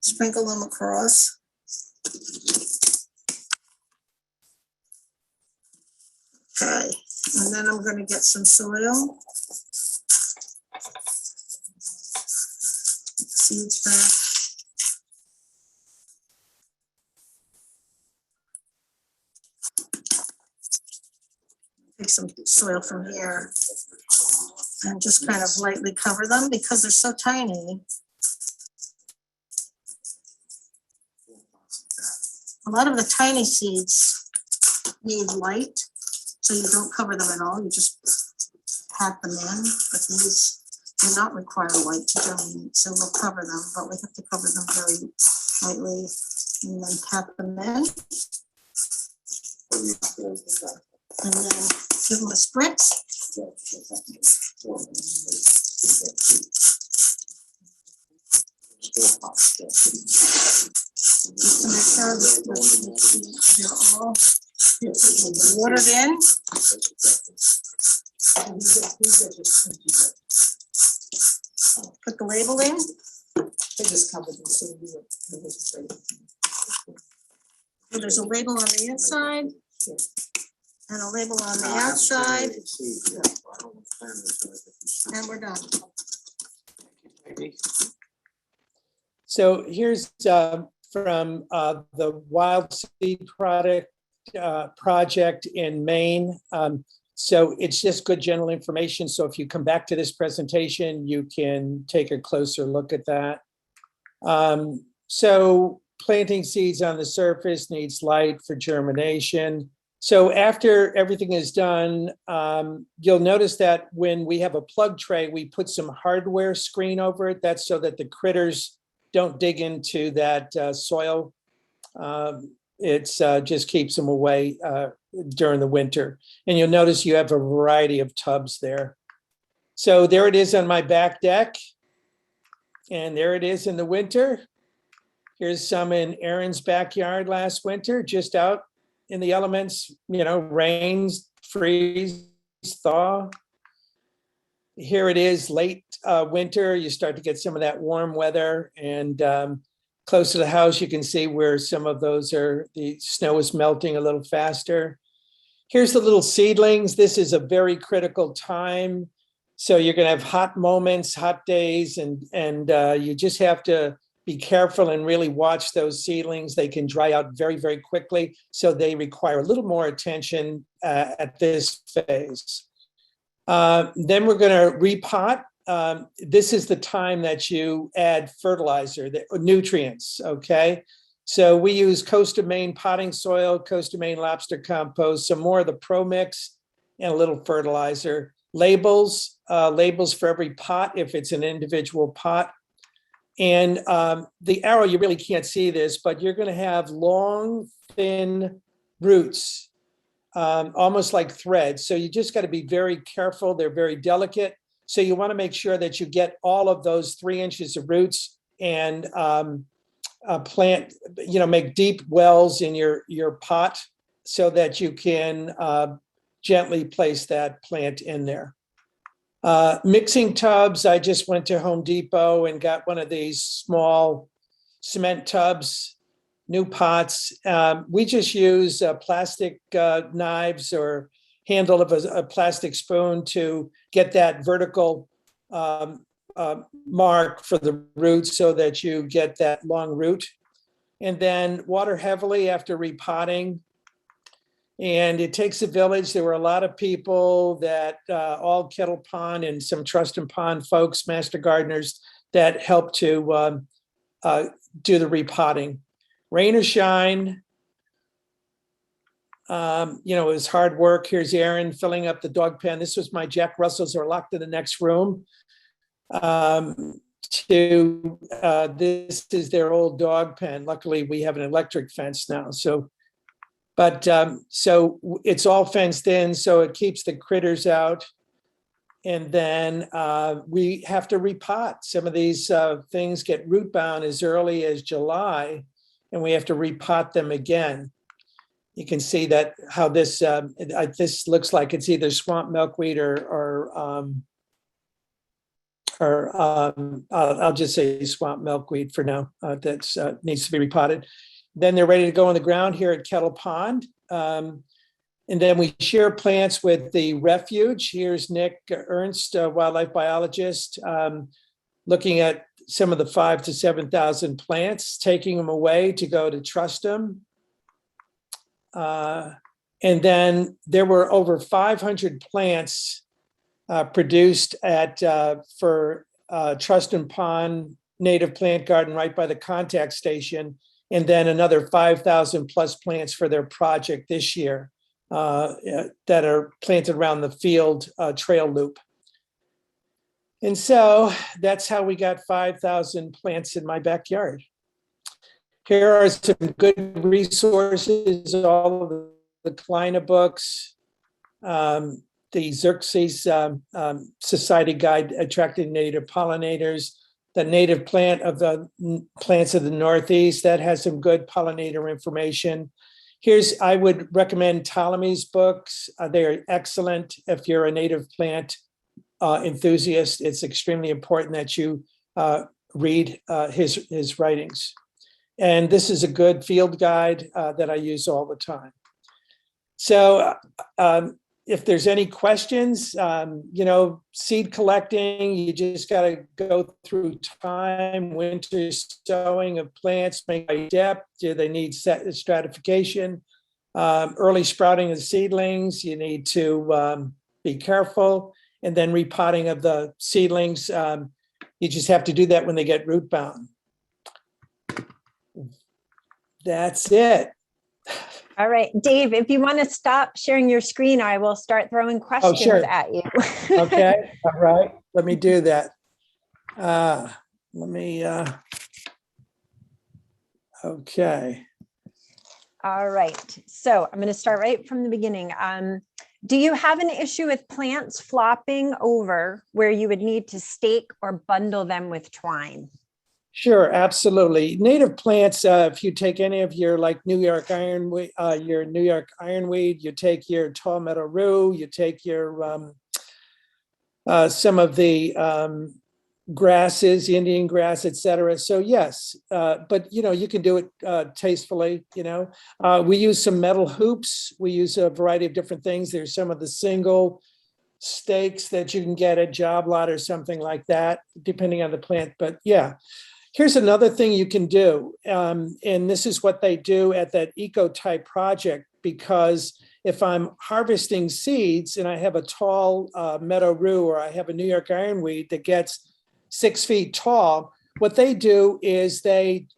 sprinkle them across. Okay, and then I'm going to get some soil. seeds back. Take some soil from here and just kind of lightly cover them because they're so tiny. A lot of the tiny seeds need light, so you don't cover them at all. You just pat them in, but these do not require light to germinate, so we'll cover them, but we have to cover them very lightly and then pat them in. And then give them a spritz. Just to make sure that they're all watered in. Put the label in. So there's a label on the inside and a label on the outside. And we're done. So here's from the Wild Seed Project in Maine. So it's just good general information. So if you come back to this presentation, you can take a closer look at that. So planting seeds on the surface needs light for germination. So after everything is done, you'll notice that when we have a plug tray, we put some hardware screen over it. That's so that the critters don't dig into that soil. It's just keeps them away during the winter. And you'll notice you have a variety of tubs there. So there it is on my back deck. And there it is in the winter. Here's some in Aaron's backyard last winter, just out in the elements, you know, rains, freeze, thaw. Here it is late winter. You start to get some of that warm weather, and close to the house, you can see where some of those are, the snow is melting a little faster. Here's the little seedlings. This is a very critical time. So you're gonna have hot moments, hot days, and you just have to be careful and really watch those seedlings. They can dry out very, very quickly. So they require a little more attention at this phase. Then we're gonna repot. This is the time that you add fertilizer, the nutrients, okay? So we use Coast of Maine potting soil, Coast of Maine lobster compost, some more of the Pro Mix, and a little fertilizer. Labels for every pot if it's an individual pot. And the arrow, you really can't see this, but you're gonna have long, thin roots, almost like threads. So you just gotta be very careful. They're very delicate. So you wanna make sure that you get all of those 3 inches of roots and plant, you know, make deep wells in your pot so that you can gently place that plant in there. Mixing tubs, I just went to Home Depot and got one of these small cement tubs, new pots. We just use plastic knives or handle of a plastic spoon to get that vertical mark for the roots so that you get that long root. And then water heavily after repotting. And it takes a village. There were a lot of people that all Kettle Pond and some Trust and Pond folks, master gardeners, that helped to do the repotting. Rain or shine, you know, it was hard work. Here's Aaron filling up the dog pen. This was my Jack Russells who are locked in the next room. This is their old dog pen. Luckily, we have an electric fence now. So it's all fenced in, so it keeps the critters out. And then we have to repot. Some of these things get root bound as early as July, and we have to repot them again. You can see that how this this looks like it's either swamp milkweed or I'll just say swamp milkweed for now. That's needs to be repotted. Then they're ready to go on the ground here at Kettle Pond. And then we share plants with the refuge. Here's Nick Ernst, a wildlife biologist, looking at some of the 5,000 to 7,000 plants, taking them away to go to trust them. And then there were over 500 plants produced at for Trust and Pond Native Plant Garden right by the contact station, and then another 5,000 plus plants for their project this year that are planted around the field trail loop. And so that's how we got 5,000 plants in my backyard. Here are some good resources, all of the Kleiner books, the Xerxes Society Guide Attracting Native Pollinators, the native plant of the plants of the Northeast, that has some good pollinator information. I would recommend Ptolemy's books. They're excellent if you're a native plant enthusiast. It's extremely important that you read his writings. And this is a good field guide that I use all the time. So if there's any questions, seed collecting, you just got to go through time, winter sowing of plants, make by depth. Do they need stratification? Early sprouting of seedlings, you need to be careful. And then repotting of the seedlings, you just have to do that when they get root bound. That's it. All right, Dave, if you want to stop sharing your screen, I will start throwing questions at you. Okay, all right, let me do that. Okay. All right, so I'm going to start right from the beginning. Do you have an issue with plants flopping over where you would need to stake or bundle them with twine? Sure, absolutely. Native plants, if you take any of your like New York ironweed, you take your tall meadow rue, you take your some of the grasses, Indian grass, etc. So yes, but you can do it tastefully. We use some metal hoops. We use a variety of different things. There's some of the single stakes that you can get at Job Lot or something like that, depending on the plant. But yeah. Here's another thing you can do, and this is what they do at that Ecotype Project, because if I'm harvesting seeds and I have a tall meadow rue or I have a New York ironweed that gets 6 feet tall, what they do is they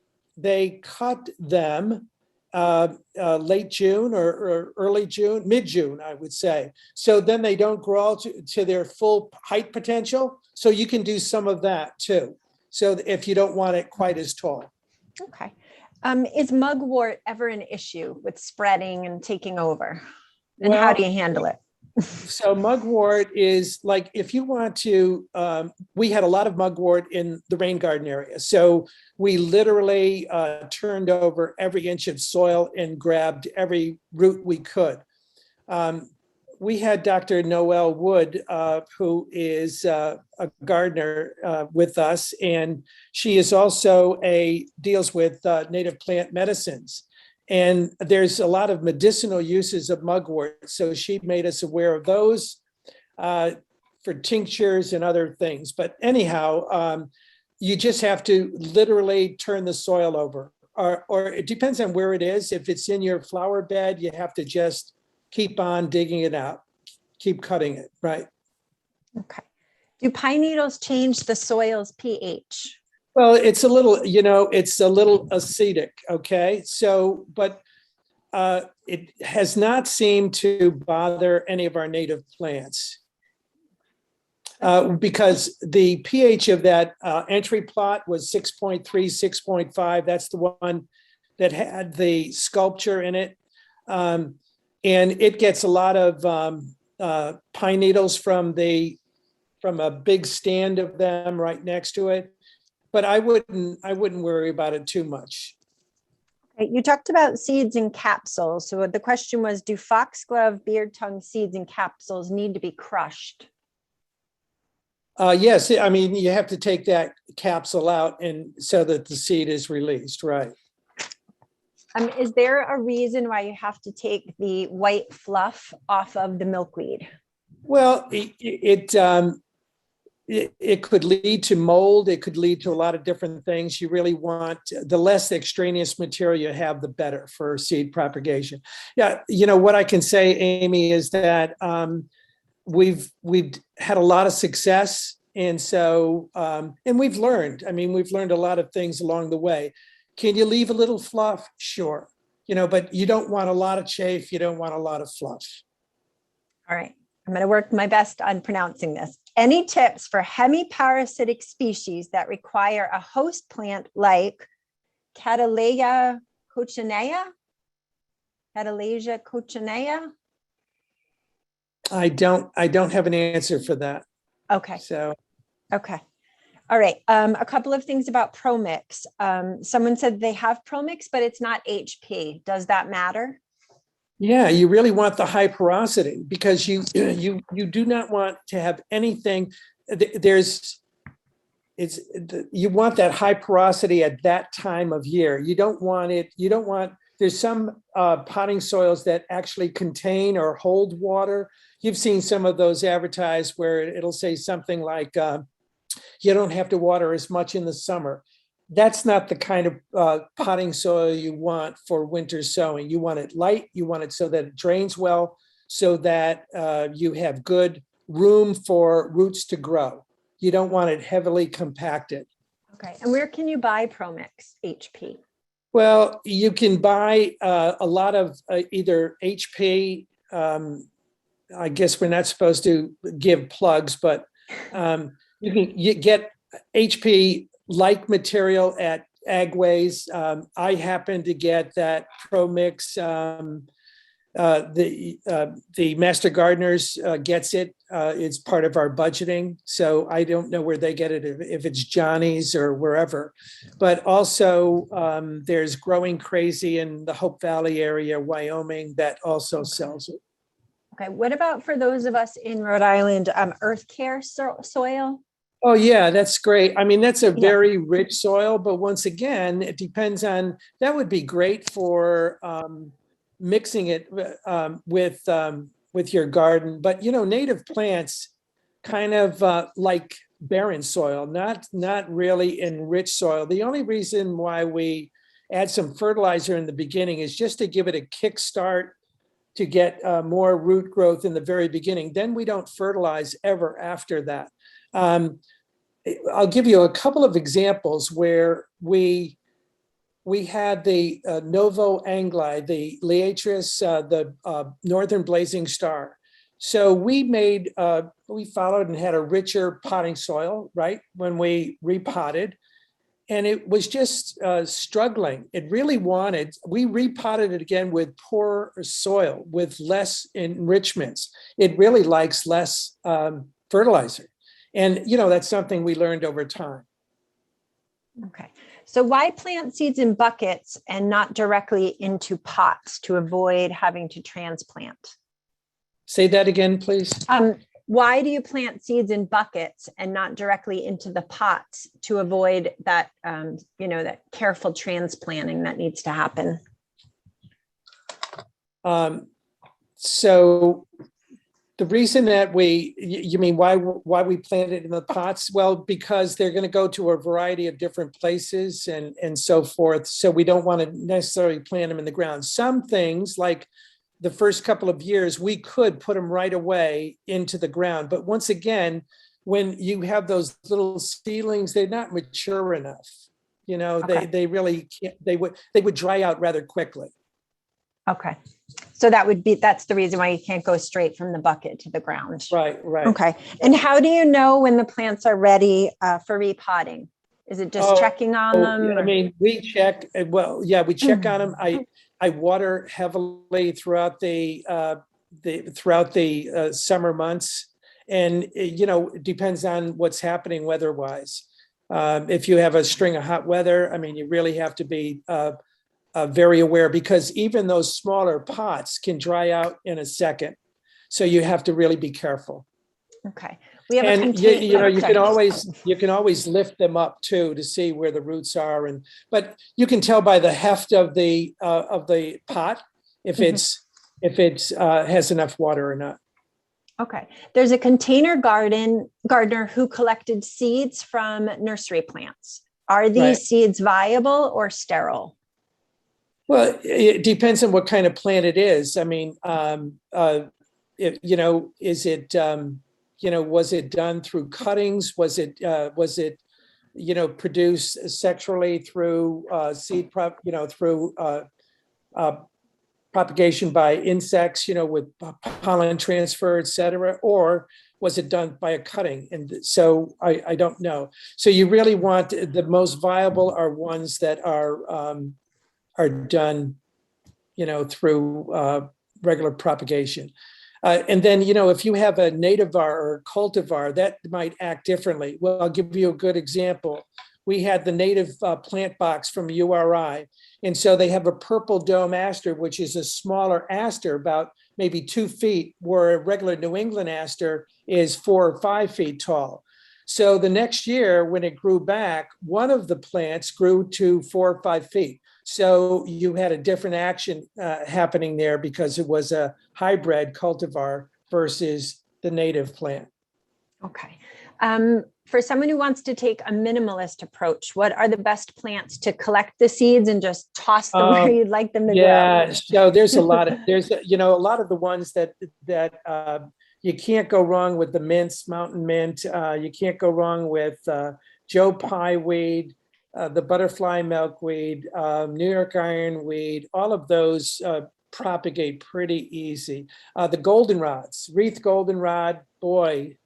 cut them late June or early June, mid-June, I would say. So then they don't grow to their full height potential. So you can do some of that too. So if you don't want it quite as tall. Okay. Is mugwort ever an issue with spreading and taking over? And how do you handle it? So mugwort is like, if you want to, we had a lot of mugwort in the rain garden area. So we literally turned over every inch of soil and grabbed every root we could. We had Dr. Noelle Wood, who is a gardener with us, and she is also deals with native plant medicines. And there's a lot of medicinal uses of mugwort. So she made us aware of those for tinctures and other things. But anyhow, you just have to literally turn the soil over, or it depends on where it is. If it's in your flower bed, you have to just keep on digging it out, keep cutting it, right? Okay. Do pine needles change the soil's pH? Well, it's a little, it's a little acidic, okay? So, but it has not seemed to bother any of our native plants because the pH of that entry plot was 6.3, 6.5. That's the one that had the sculpture in it. And it gets a lot of pine needles from a big stand of them right next to it, but I wouldn't worry about it too much. Okay, you talked about seeds in capsules. So the question was, do foxglove beard tongue seeds in capsules need to be crushed? Yes, I mean, you have to take that capsule out and so that the seed is released, right? Is there a reason why you have to take the white fluff off of the milkweed? Well, it could lead to mold. It could lead to a lot of different things. You really want, the less extraneous material you have, the better for seed propagation. Yeah, what I can say, Amy, is that we've had a lot of success. And so, and we've learned, we've learned a lot of things along the way. Can you leave a little fluff? Sure. But you don't want a lot of chafe. You don't want a lot of fluff. All right. I'm going to work my best on pronouncing this. Any tips for hemiparasitic species that require a host plant like Cataleya coccinea? Cataleya coccinea? I don't have an answer for that. Okay. So. Okay. All right. A couple of things about ProMix. Someone said they have ProMix, but it's not HP. Does that matter? Yeah, you really want the high porosity because you do not want to have anything. You want that high porosity at that time of year. You don't want it. There's some potting soils that actually contain or hold water. You've seen some of those advertised where it'll say something like, you don't have to water as much in the summer. That's not the kind of potting soil you want for winter sowing. You want it light. You want it so that it drains well, so that you have good room for roots to grow. You don't want it heavily compacted. Okay. And where can you buy ProMix HP? Well, you can buy a lot of either HP. I guess we're not supposed to give plugs, but you get HP like material at Agways. I happen to get that ProMix. The Master Gardeners gets it. It's part of our budgeting. So I don't know where they get it, if it's Johnny's or wherever. But also there's Growing Crazy in the Hope Valley area, Wyoming, that also sells it. Okay. What about for those of us in Rhode Island, earth care soil? Oh, yeah, that's great. That's a very rich soil, but once again, it depends on, that would be great for mixing it with your garden. But, native plants kind of like barren soil, not really in rich soil. The only reason why we add some fertilizer in the beginning is just to give it a kickstart to get more root growth in the very beginning. Then we don't fertilize ever after that. I'll give you a couple of examples where we had the Novo Angli, the Liatris, the Northern Blazing Star. So we followed and had a richer potting soil, right, when we repotted. And it was just struggling. It really we repotted it again with poor soil, with less enrichments. It really likes less fertilizer. And, that's something we learned over time. Okay. So why plant seeds in buckets and not directly into pots to avoid having to transplant? Say that again, please. Why do you plant seeds in buckets and not directly into the pots to avoid that, that careful transplanting that needs to happen? So the reason that you mean why we plant it in the pots? Well, because they're going to go to a variety of different places and so forth. So we don't want to necessarily plant them in the ground. Some things, like the first couple of years, we could put them right away into the ground. But once again, when you have those little seedlings, they're not mature enough. Okay. They really can't, they would dry out rather quickly. Okay. So that's the reason why you can't go straight from the bucket to the ground. Right. Okay. And how do you know when the plants are ready for repotting? Is it just checking on them? We check. Well, yeah, we check on them. I water heavily throughout the summer months, and it depends on what's happening weather-wise. If you have a string of hot weather, you really have to be very aware, because even those smaller pots can dry out in a second. So you have to really be careful. Okay. We have and you can always lift them up too to see where the roots are, but you can tell by the heft of the pot if it has enough water or not. Okay. There's a container gardener who collected seeds from nursery plants. Are these Right. seeds viable or sterile? Well, it depends on what kind of plant it is. I mean, is it, was it done through cuttings? Was it, produced sexually through through propagation by insects, with pollen transfer, et cetera, or was it done by a cutting? And so I don't know. So you really want, the most viable are ones that are done, through regular propagation. And then, if you have a nativar or a cultivar, that might act differently. Well, I'll give you a good example. We had the native plant box from URI. And so they have a purple dome aster, which is a smaller aster, about maybe 2 feet, where a regular New England aster is 4 or 5 feet tall. So the next year, when it grew back, one of the plants grew to 4 or 5 feet. So you had a different action happening there because it was a hybrid cultivar versus the native plant. Okay. For someone who wants to take a minimalist approach, what are the best plants to collect the seeds and just toss them where you'd like them to grow? So there's a lot of a lot of the ones that you can't go wrong with the mints, mountain mint. You can't go wrong with Joe Pye weed, the butterfly milkweed, New York ironweed. All of those propagate pretty easy. The goldenrods, wreath goldenrod, boy.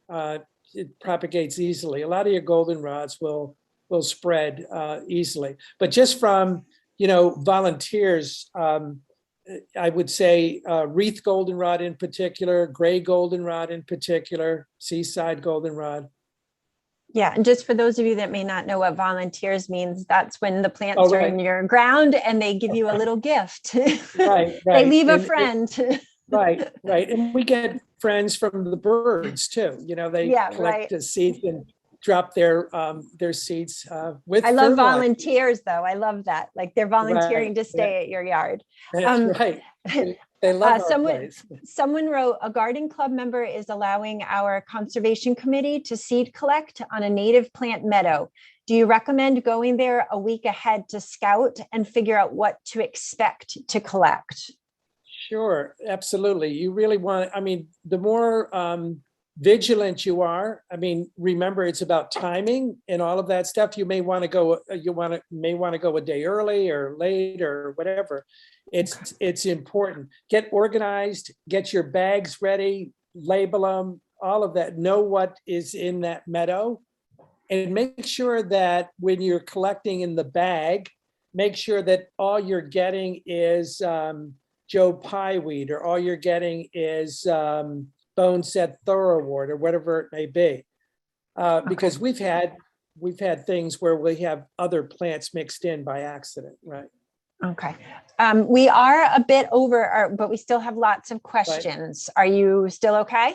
It propagates easily. A lot of your goldenrods will spread easily. But just from volunteers, I would say wreath goldenrod in particular, gray goldenrod in particular, seaside goldenrod. Yeah, and just for those of you that may not know what volunteers means, that's when the plants are right. in your ground and they give you a little gift. Right. They leave a friend. Right. And we get friends from the birds too. They collect the seeds and drop their seeds with. I love fertilizer. volunteers though. I love that. Like they're volunteering to stay at your yard. That's right. They love our place. Someone wrote, a garden club member is allowing our conservation committee to seed collect on a native plant meadow. Do you recommend going there a week ahead to scout and figure out what to expect to collect? Sure, absolutely. You really want, the more vigilant you are, remember it's about timing and all of that stuff. You may want to go, go a day early or late or whatever. It's important. Get organized, get your bags ready, label them, all of that. Know what is in that meadow, and make sure that when you're collecting in the bag, make sure that all you're getting is Joe Pye weed, or all you're getting is boneset thoroughwort, or whatever it may be, because we've had things where we have other plants mixed in by accident, right? Okay, we are a bit over, but we still have lots of questions. Right. Are you still okay?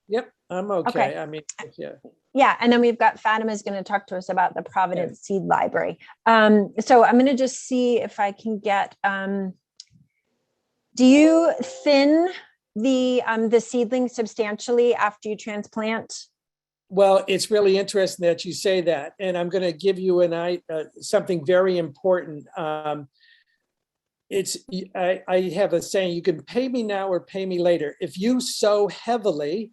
Yep, I'm okay. Yeah, and then we've got Fatema's going to talk to us about the Providence Seed Library. So I'm going to just see if I can get. Do you thin the seedling substantially after you transplant? Well, it's really interesting that you say that, and I'm going to give you something very important. I have a saying: you can pay me now or pay me later. If you sow heavily,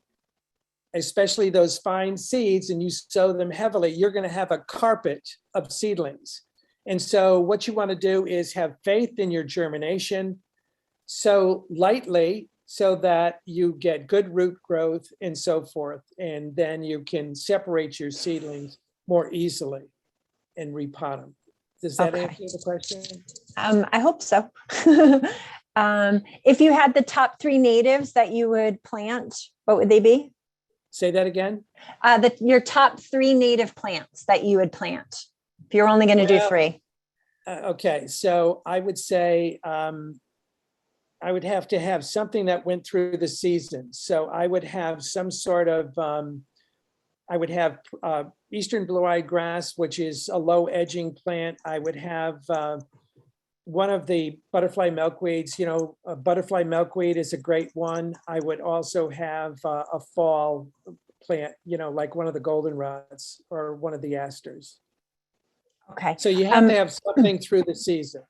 especially those fine seeds, and you sow them heavily, you're going to have a carpet of seedlings. And so what you want to do is have faith in your germination, sow lightly, so that you get good root growth and so forth. And then you can separate your seedlings more easily and repot them. Does that answer the question? I hope so. If you had the top 3 natives that you would plant, what would they be? Say that again. Your top 3 native plants that you would plant, if you're only going to do 3. Okay, so I would say, I would have to have something that went through the season. So I would have some sort of, I would have Eastern blue-eyed grass, which is a low edging plant. I would have one of the butterfly milkweeds, butterfly milkweed is a great one. I would also have a fall plant, like one of the goldenrods or one of the asters. Okay. So you have to have something through the seasons.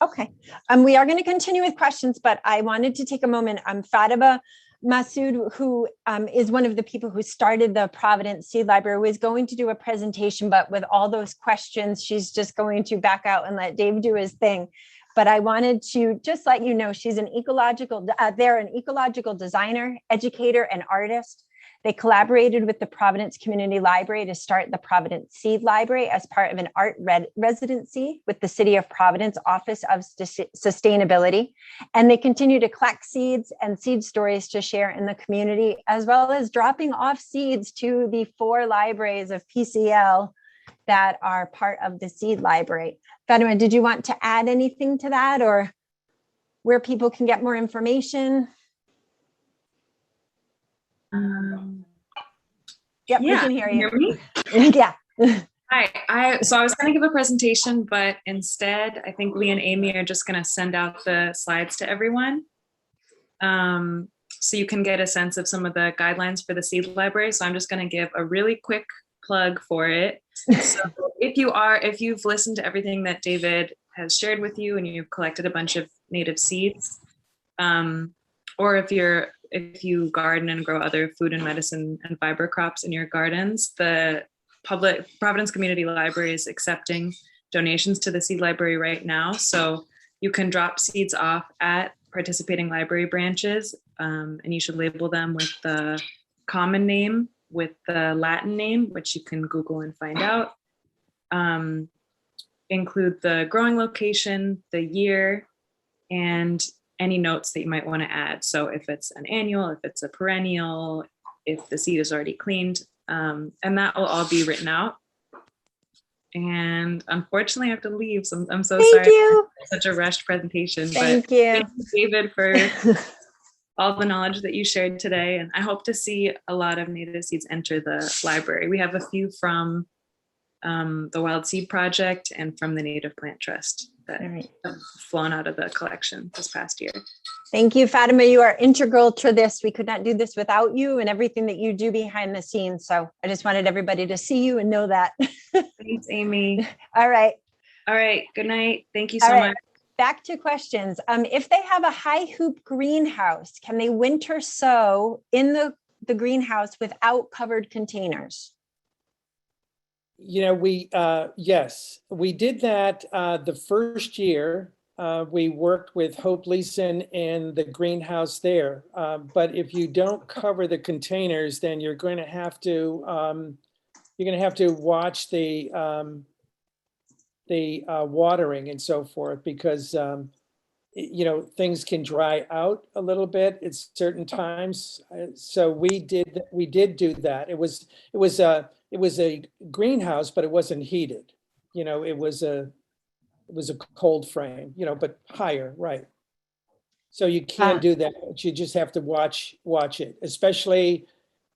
Okay. We are going to continue with questions, but I wanted to take a moment. Fatema Maswood, who is one of the people who started the Providence Seed Library, was going to do a presentation, but with all those questions, she's just going to back out and let Dave do his thing. But I wanted to just let you know, she's an ecological designer, educator, and artist. They collaborated with the Providence Community Library to start the Providence Seed Library as part of an art residency with the City of Providence Office of Sustainability. And they continue to collect seeds and seed stories to share in the community, as well as dropping off seeds to the 4 libraries of PCL that are part of the Seed Library. Fatema, did you want to add anything to that, or where people can get more information? Yep, yeah, we can hear you. Hear me? Yeah. Hi. So I was going to give a presentation, but instead, I think Lee and Amy are just going to send out the slides to everyone, so you can get a sense of some of the guidelines for the Seed Library. So I'm just going to give a really quick plug for it. So if you've listened to everything that David has shared with you and you've collected a bunch of native seeds, or if you garden and grow other food and medicine and fiber crops in your gardens, the Providence Community Library is accepting donations to the Seed Library right now. So you can drop seeds off at participating library branches, and you should label them with the common name, with the Latin name, which you can Google and find out. Include the growing location, the year, and any notes that you might want to add. So if it's an annual, if it's a perennial, if the seed is already cleaned, and that will all be written out. And unfortunately, I have to leave. So I'm so sorry. Thank you. Such a rushed presentation. Thank but you. Thank you, David, for all the knowledge that you shared today. And I hope to see a lot of native seeds enter the library. We have a few from the Wild Seed Project and from the Native Plant Trust that have flown out of the collection this past year. Thank you, Fatema. You are integral to this. We could not do this without you and everything that you do behind the scenes. So I just wanted everybody to see you and know that. Thanks, Amy. All right. All right. Good night. Thank you so much. Back to questions. If they have a high hoop greenhouse, can they winter sow in the greenhouse without covered containers? Yes, we did that the first year. We worked with Hope Leeson and the greenhouse there. But if you don't cover the containers, then you're going to have to watch the watering and so forth, because things can dry out a little bit at certain times. So we did do that. It was a greenhouse, but it wasn't heated. It was a cold frame, but higher, right? So you can do that, but you just have to watch it, especially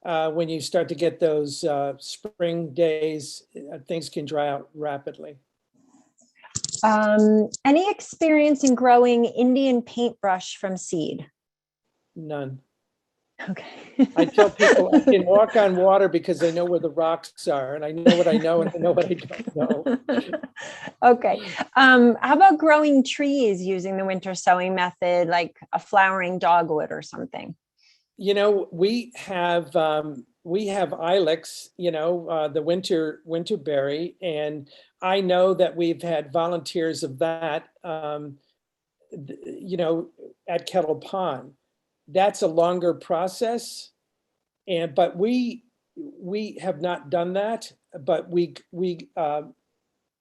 when you start to get those spring days. Things can dry out rapidly. Any experience in growing Indian paintbrush from seed? None. Okay. I tell people I can walk on water because I know where the rocks are, and I know what I know and I know what I don't know. Okay. How about growing trees using the winter sowing method, like a flowering dogwood or something? We have ilex, the winter berry, and I know that we've had volunteers of that, at Kettle Pond. That's a longer process, but we have not done that, but we have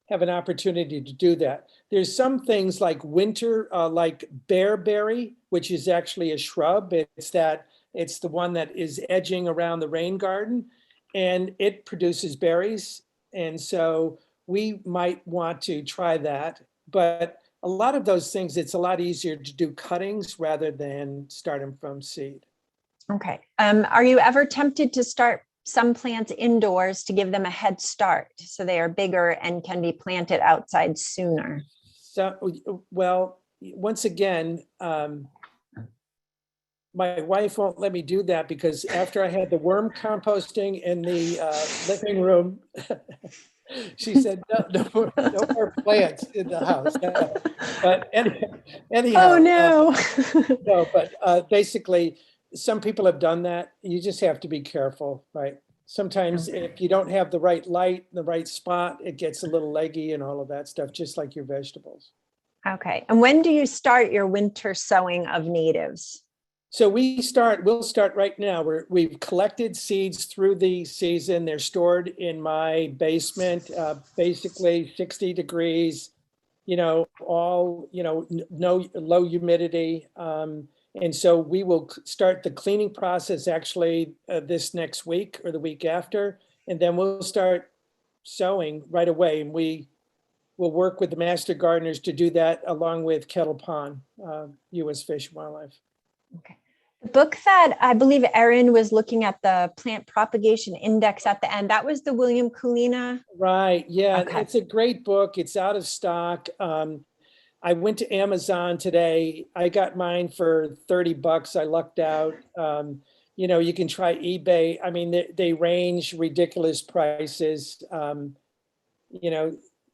an opportunity to do that. There's some things like winter, like bearberry, which is actually a shrub. It's the one that is edging around the rain garden, and it produces berries. And so we might want to try that, but a lot of those things, it's a lot easier to do cuttings rather than start them from seed. Okay. Are you ever tempted to start some plants indoors to give them a head start so they are bigger and can be planted outside sooner? So, well, once again, my wife won't let me do that because after I had the worm composting in the living room, she said, no more plants in the house. But anyhow, Oh, no. no, but basically, some people have done that. You just have to be careful, right? Sometimes if you don't have the right light, the right spot, it gets a little leggy and all of that stuff, just like your vegetables. Okay. And when do you start your winter sowing of natives? So we'll start right now. We've collected seeds through the season. They're stored in my basement, basically 60 degrees, all, no low humidity. And so we will start the cleaning process actually this next week or the week after, and then we'll start sowing right away. And we will work with the Master Gardeners to do that along with Kettle Pond, U.S. Fish and Wildlife. Okay. The book that I believe Erin was looking at, the plant propagation index at the end, that was the William Kulina. Right. Yeah. Okay. It's a great book. It's out of stock. I went to Amazon today. I got mine for $30. I lucked out. You can try eBay. I mean, they range ridiculous prices.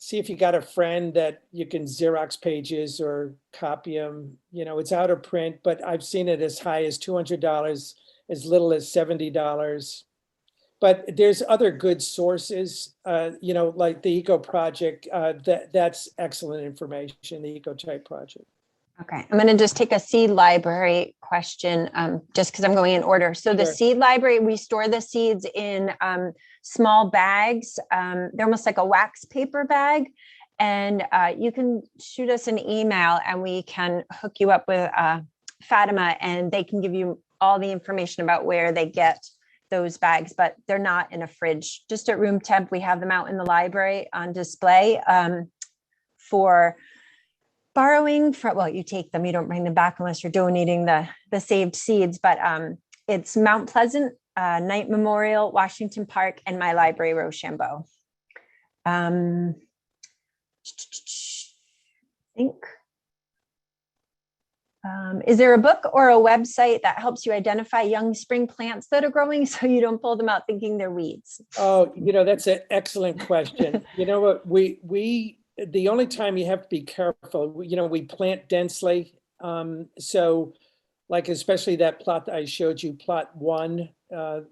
See if you got a friend that you can Xerox pages or copy them. It's out of print, but I've seen it as high as $200, as little as $70. But there's other good sources, like the Eco Project. That's excellent information, the Ecotype Project. Okay, I'm going to just take a seed library question just because I'm going in order. So the Sure. seed library, we store the seeds in small bags. They're almost like a wax paper bag. And you can shoot us an email and we can hook you up with Fatema, and they can give you all the information about where they get those bags, but they're not in a fridge, just at room temp. We have them out in the library on display for borrowing. You take them, you don't bring them back unless you're donating the saved seeds, but it's Mount Pleasant, Knight Memorial, Washington Park, and my library, Rochambeau. I think. Is there a book or a website that helps you identify young spring plants that are growing so you don't pull them out thinking they're weeds? Oh, that's an excellent question. You know what, the only time you have to be careful, we plant densely. So like, especially that plot that I showed you, plot 1,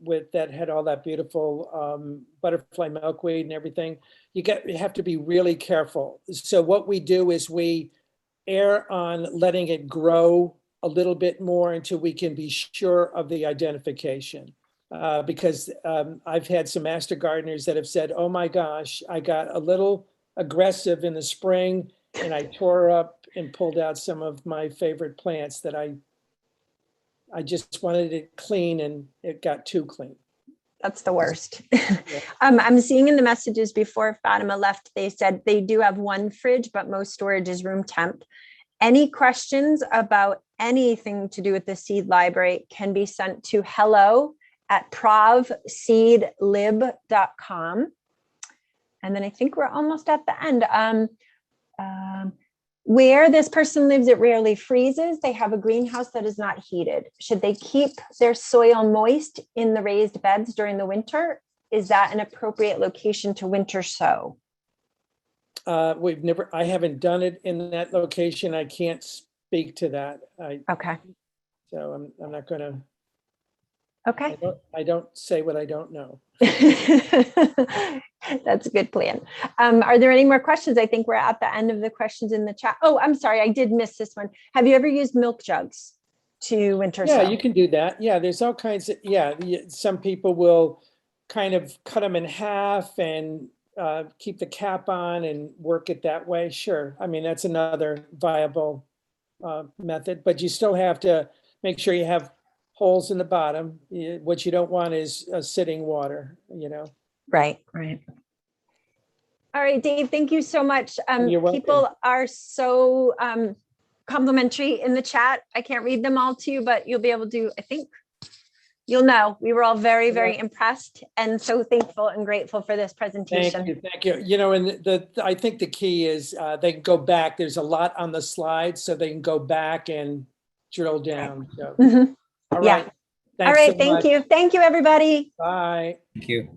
with that had all that beautiful butterfly milkweed and everything. You have to be really careful. So what we do is we err on letting it grow a little bit more until we can be sure of the identification. Because I've had some master gardeners that have said, oh my gosh, I got a little aggressive in the spring and I tore up and pulled out some of my favorite plants that I just wanted it clean and it got too clean. That's the worst. I'm seeing in the messages before Fatema left, they said they do have one fridge, but most storage is room temp. Any questions about anything to do with the seed library can be sent to hello@provseedlib.com. And then I think we're almost at the end. Where this person lives, it rarely freezes. They have a greenhouse that is not heated. Should they keep their soil moist in the raised beds during the winter? Is that an appropriate location to winter sow? I haven't done it in that location. I can't speak to that. Okay. So I'm not going to. Okay. I don't say what I don't know. That's a good plan. Are there any more questions? I think we're at the end of the questions in the chat. Oh, I'm sorry, I did miss this one. Have you ever used milk jugs to winter sow? Yeah, you can do that. Yeah, there's all kinds of, some people will kind of cut them in half and keep the cap on and work it that way. Sure. I mean, that's another viable method, but you still have to make sure you have holes in the bottom. What you don't want is sitting water, Right. All right, Dave, thank you so much. You're welcome. People are so complimentary in the chat. I can't read them all to you, but you'll be able to, I think, you'll know, we were all very, very Yeah. impressed and so thankful and grateful for this presentation. Thank you. You know, and I think the key is they can go back. There's a lot on the slides, so they can go back and drill down. So, Mhm. all Yeah. right. All Thanks right, so thank much. you. Thank you, everybody. Bye. Thank you.